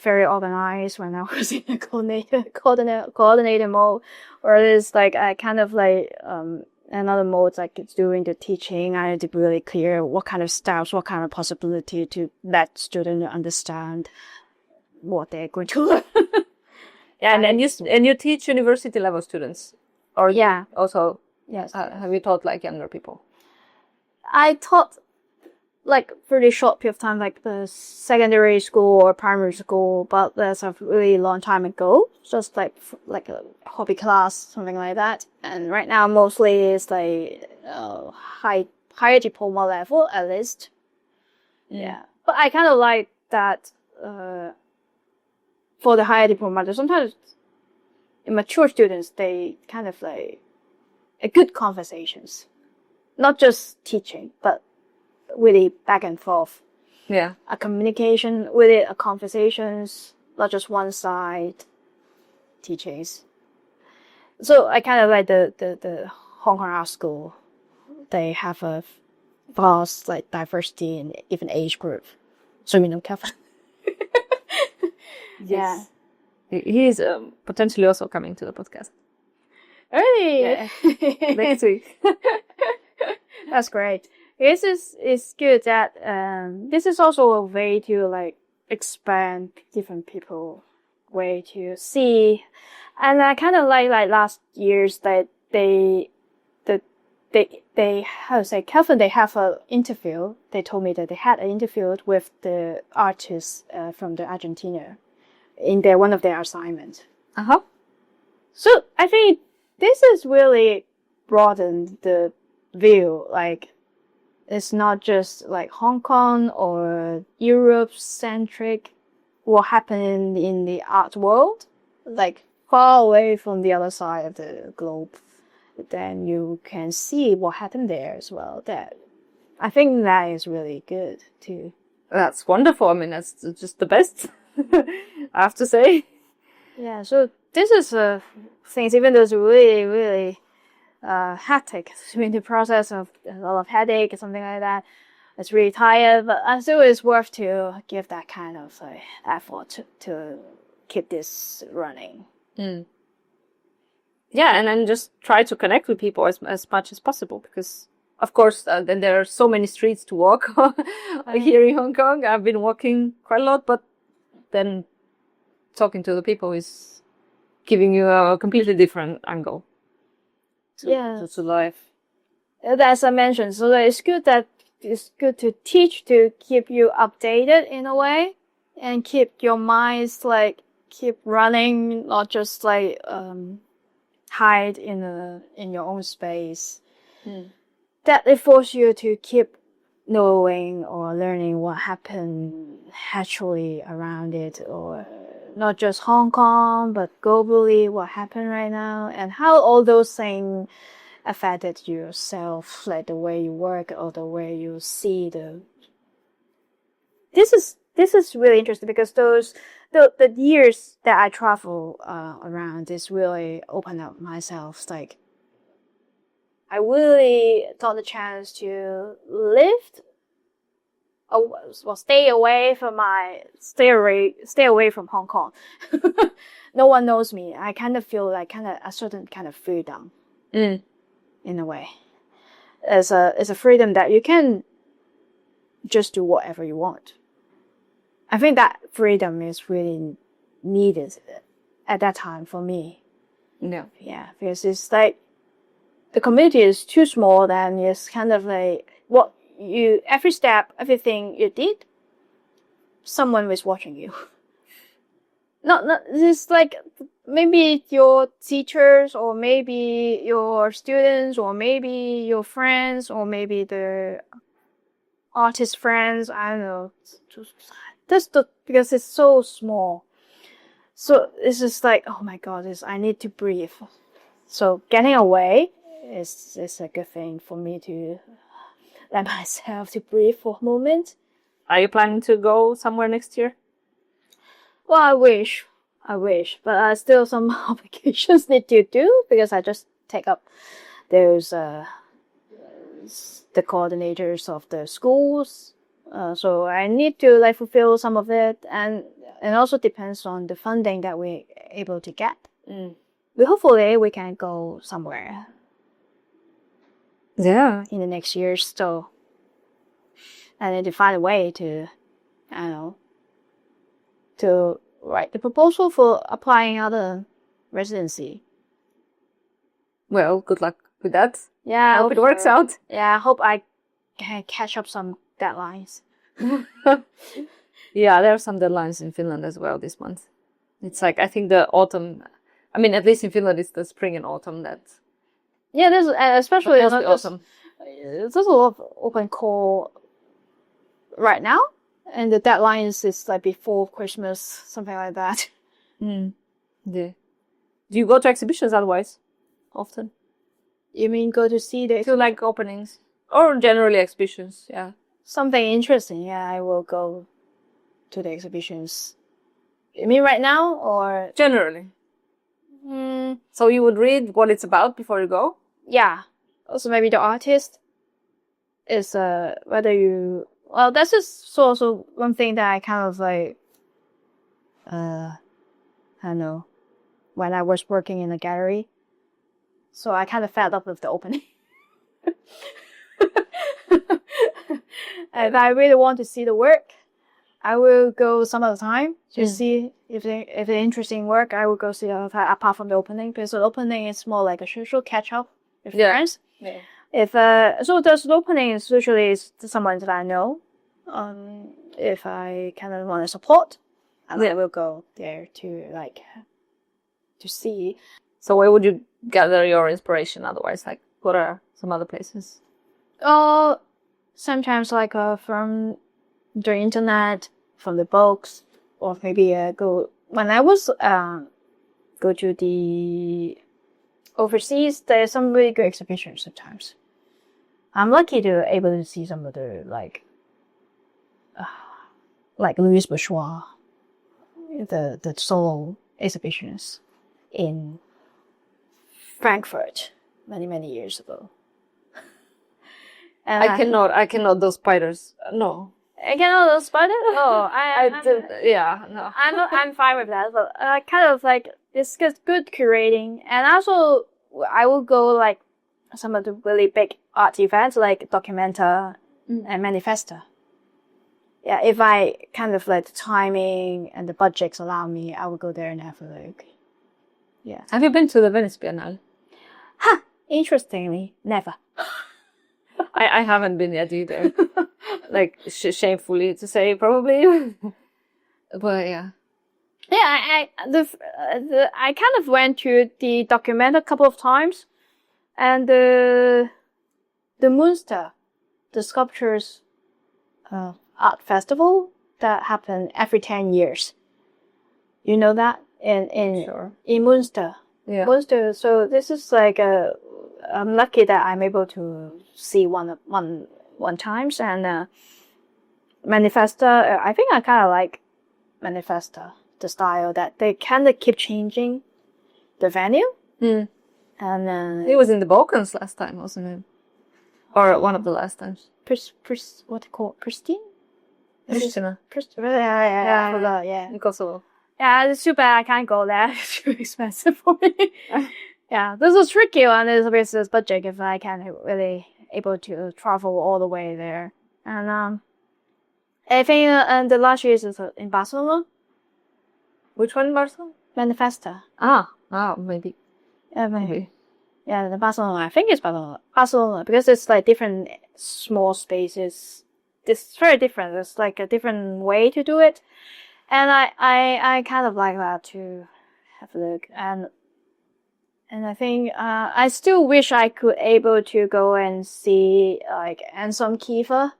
very organized when I was in the coordinator mode, or it's like I kind of like another mode like it's doing the teaching. I need to be really clear what kind of steps, what kind of possibility to let student understand what they're going to learn. Yeah, and you teach university level students, or Yeah. also Yes. have you taught like younger people? I taught like pretty short period of time, like the secondary school or primary school, but that's a really long time ago. Just like a hobby class, something like that. And right now, mostly it's like higher diploma level at least. Yeah, but I kind of like that. For the higher diploma, sometimes immature students they kind of like a good conversations, not just teaching, but really back and forth. Yeah. A communication with it, a conversations, not just one side teachings. So I kind of like the Hong Kong Art School. They have a vast like diversity in even age group. So you know, Kevin. Yeah. He is potentially also coming to the podcast. Really? Yeah. Next week. That's great. It's good that this is also a way to like expand different people way to see, and I kind of like last years that they how to say Calvin they have a interview. They told me that they had an interview with the artists from the Argentina in their one of their assignments. So I think this is really broadened the view. Like it's not just like Hong Kong or Europe centric. What happened in the art world, like far away from the other side of the globe, then you can see what happened there as well. That I think that is really good too. That's wonderful. I mean, that's just the best. I have to say. Yeah, so this is things, even though it's really, really hectic, in the process of a lot of headache or something like that. It's really tired, but I still it's worth to give that kind of effort to keep this running. Yeah, and then just try to connect with people as much as possible because, of course, then there are so many streets to walk here in Hong Kong. I've been walking quite a lot, but then talking to the people is giving you a completely different angle to life. As I mentioned, so it's good to teach to keep you updated in a way and keep your minds like keep running, not just like hide in your own space. That it forces you to keep knowing or learning what happened actually around it, or not just Hong Kong but globally what happened right now and how all those things affected yourself, like the way you work or the way you see the. This is really interesting because the years that I travel around is really open up myself. Like I really got the chance to live or stay away from Hong Kong. No one knows me. I kind of feel like a certain kind of freedom. In a way, it's a freedom that you can just do whatever you want. I think that freedom is really needed at that time for me. Yeah, because it's like the community is too small. Then it's kind of like every step, everything you did, someone was watching you. Not it's like maybe your teachers or maybe your students or maybe your friends or maybe the artist friends. I don't know. Because it's so small. So it's just like, oh my God, I need to breathe. So getting away is a good thing for me to let myself to breathe for a moment. Are you planning to go somewhere next year? Well, I wish, but still some obligations need to do because I just take up those the coordinators of the schools. So I need to like fulfill some of it, and also depends on the funding that we're able to get. We hopefully we can go somewhere. Yeah. In the next years, so I need to find a way to, I don't know, to write the proposal for applying other residency. Well, good luck with that. Yeah, I hope it works out. Yeah, I hope I can catch up some deadlines. Yeah, there are some deadlines in Finland as well this month. It's like, I think the autumn, I mean, at least in Finland, it's the spring and autumn that. Yeah, there's especially mostly autumn. There's a lot of open call right now, and the deadline is like before Christmas, something like that. Yeah. Do you go to exhibitions otherwise? Often? You mean go to see the... To like openings? Or generally exhibitions, yeah. Something interesting, yeah, I will go to the exhibitions. You mean right now, or...? Generally. So you would read what it's about before you go? Yeah. Also maybe the artist is whether you... Well, that's just also one thing that I kind of like... I don't know. When I was working in a gallery. So I kind of fed up with the opening. If I really want to see the work, I will go some other time to see if it's interesting work. I will go see apart from the opening, because the opening is more like a social catch up with friends. Yeah. If so, the opening is usually someone that I know. If I kind of want to support, and I will go there to see. So where would you gather your inspiration otherwise? Like, what are some other places? Sometimes like from the internet, from the books, or maybe go when I was go to the overseas. There's some really good exhibitions sometimes. I'm lucky to able to see some of the like Louis Bourgeois, the solo exhibitions in Frankfurt many years ago. I cannot those spiders. No. I cannot those spiders? Oh, I'm fine with that, but kind of like it's just good curating, and also I will go like some of the really big art events like Documenta and Manifesta. Yeah, if I kind of like the timing and the budgets allow me, I will go there and have a look. Yeah. Have you been to the Venice Biennale? Interestingly, never. I haven't been yet either. Like, shamefully to say, probably. But yeah. Yeah, I kind of went to the Documenta a couple of times, and the Munster, the sculptures art festival that happen every 10 years. You know that in Munster. Yeah. Munster. So this is like I'm lucky that I'm able to see one times, and Manifesta. I think I kind of like Manifesta, the style that they kind of keep changing the venue. And it was in the Balkans last time, wasn't it? Or one of the last times. What they call Pristine? Pristina. Yeah, I forgot. Yeah. In Kosovo. Yeah, it's too bad I can't go there. It's too expensive for me. Yeah, this is tricky on this business budget if I can't really able to travel all the way there. And I think the last year is in Barcelona. Which one in Barcelona? Manifesta. Maybe. Yeah, maybe. Yeah, the Barcelona. I think it's Barcelona because it's like different small spaces. It's very different. It's like a different way to do it, and I kind of like that to have a look. And I think I still wish I could able to go and see like Anselm Kiefer.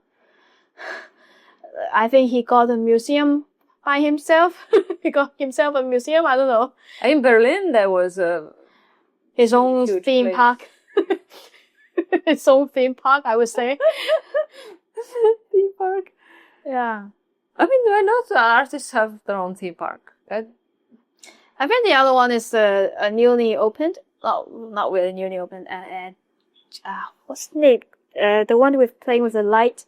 I think he got a museum by himself. He got himself a museum. I don't know. In Berlin, there was his own theme park. its own theme park, I would say. Theme park. Yeah. I mean, why not? Artists have their own theme park. I think the other one is a newly opened. Oh, not really newly opened. What's the name? The one with playing with the light.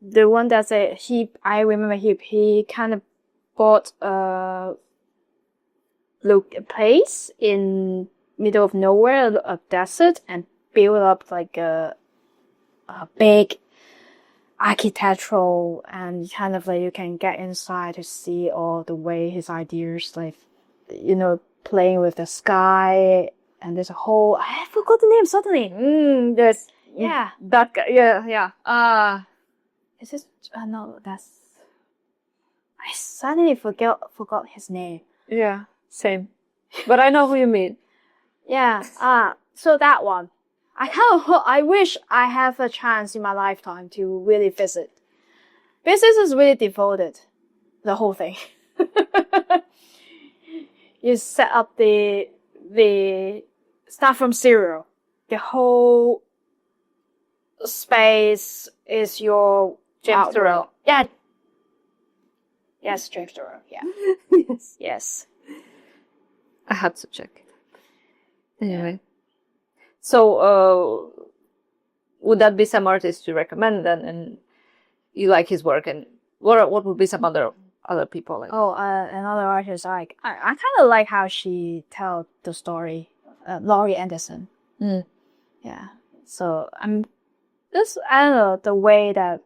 The one that's I remember he kind of bought a place in middle of nowhere, a desert, and built up like a big architectural, and kind of like you can get inside to see all the way his ideas, like, playing with the sky, and there's a whole, I forgot the name suddenly. Yes. Yeah. That guy. Yeah. Is this, no, that's, I suddenly forgot his name. Yeah. Same. But I know who you mean. Yeah. So that one. I wish I have a chance in my lifetime to really visit. Business is really devoted. The whole thing. You set up the start from zero. The whole space is your James Turrell. Yeah. Yes, James Turrell. Yeah. Yes. Yes. I had to check it. Anyway. So, would that be some artist you recommend then, and you like his work? And what would be some other people like? Oh, another artist I kind of like how she tell the story. Laurie Anderson. Yeah. So I don't know, the way that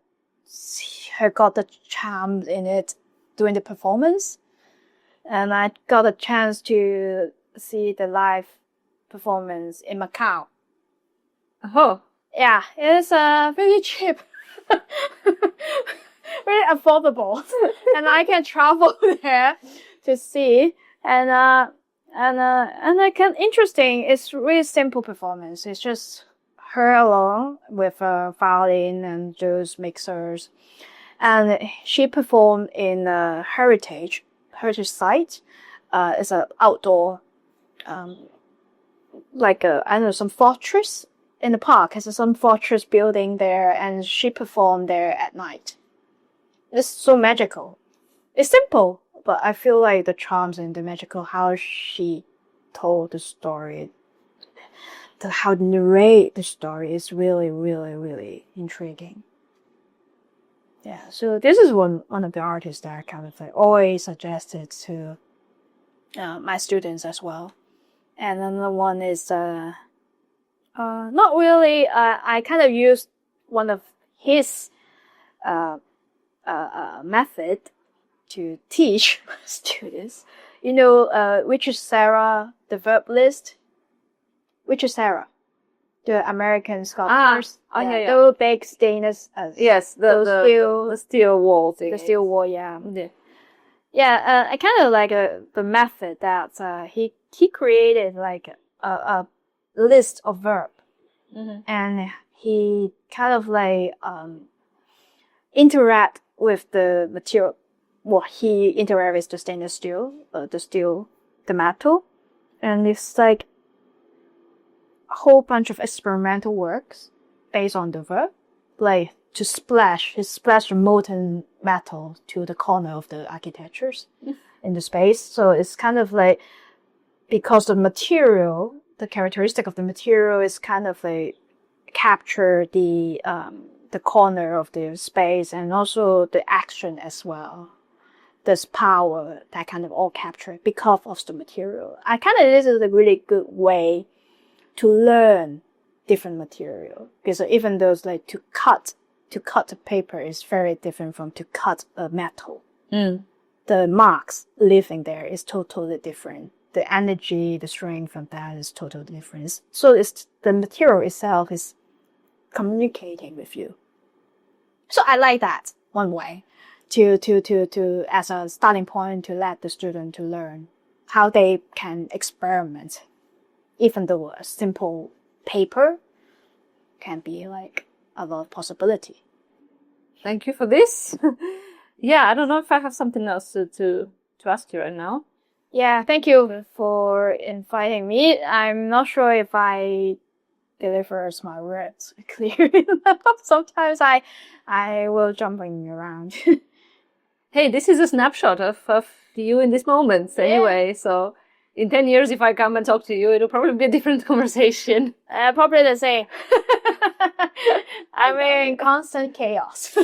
her got the charm in it during the performance, and I got a chance to see the live performance in Macau. Oh. Yeah, it's very cheap, very affordable, and I can travel there to see. And interesting. It's really simple performance. It's just her alone with a violin and those mixers, and she performed in a heritage site. It's an outdoor, like some fortress in the park. Has some fortress building there, and she performed there at night. It's so magical. It's simple, but I feel like the charms and the magical, how she told the story, how to narrate the story is really, really, really intriguing. Yeah, so this is one of the artists that I kind of like always suggested to my students as well. And another one is not really. I kind of used one of his method to teach students. Which is Sarah, the verb list. Which is Sarah, the American sculptors. Yeah. Those big stainless. Yes, the steel wall thing. The steel wall, yeah. Yeah, I kind of like the method that he created like a list of verb, and he kind of like interact with the material. Well, he interact with the stainless steel, the metal, and it's like a whole bunch of experimental works based on the verb, like to splash the molten metal to the corner of the architectures in the space. So it's kind of like, because the material, the characteristic of the material is kind of like capture the corner of the space, and also the action as well. There's power that kind of all captured because of the material. This is a really good way to learn different material, because even those like to cut the paper is very different from to cut a metal. The marks living there is totally different. The energy, the strength of that is totally different. So it's the material itself is communicating with you. So I like that one way to as a starting point to let the student to learn how they can experiment. Even though a simple paper can be like a lot of possibility. Thank you for this. Yeah, I don't know if I have something else to ask you right now. Yeah, thank you for inviting me. I'm not sure if I delivers my words clearly enough. Sometimes I will jumping around. Hey, this is a snapshot of you in this moment anyway. So in 10 years, if I come and talk to you, it'll probably be a different conversation. Probably the same. I'm in constant chaos.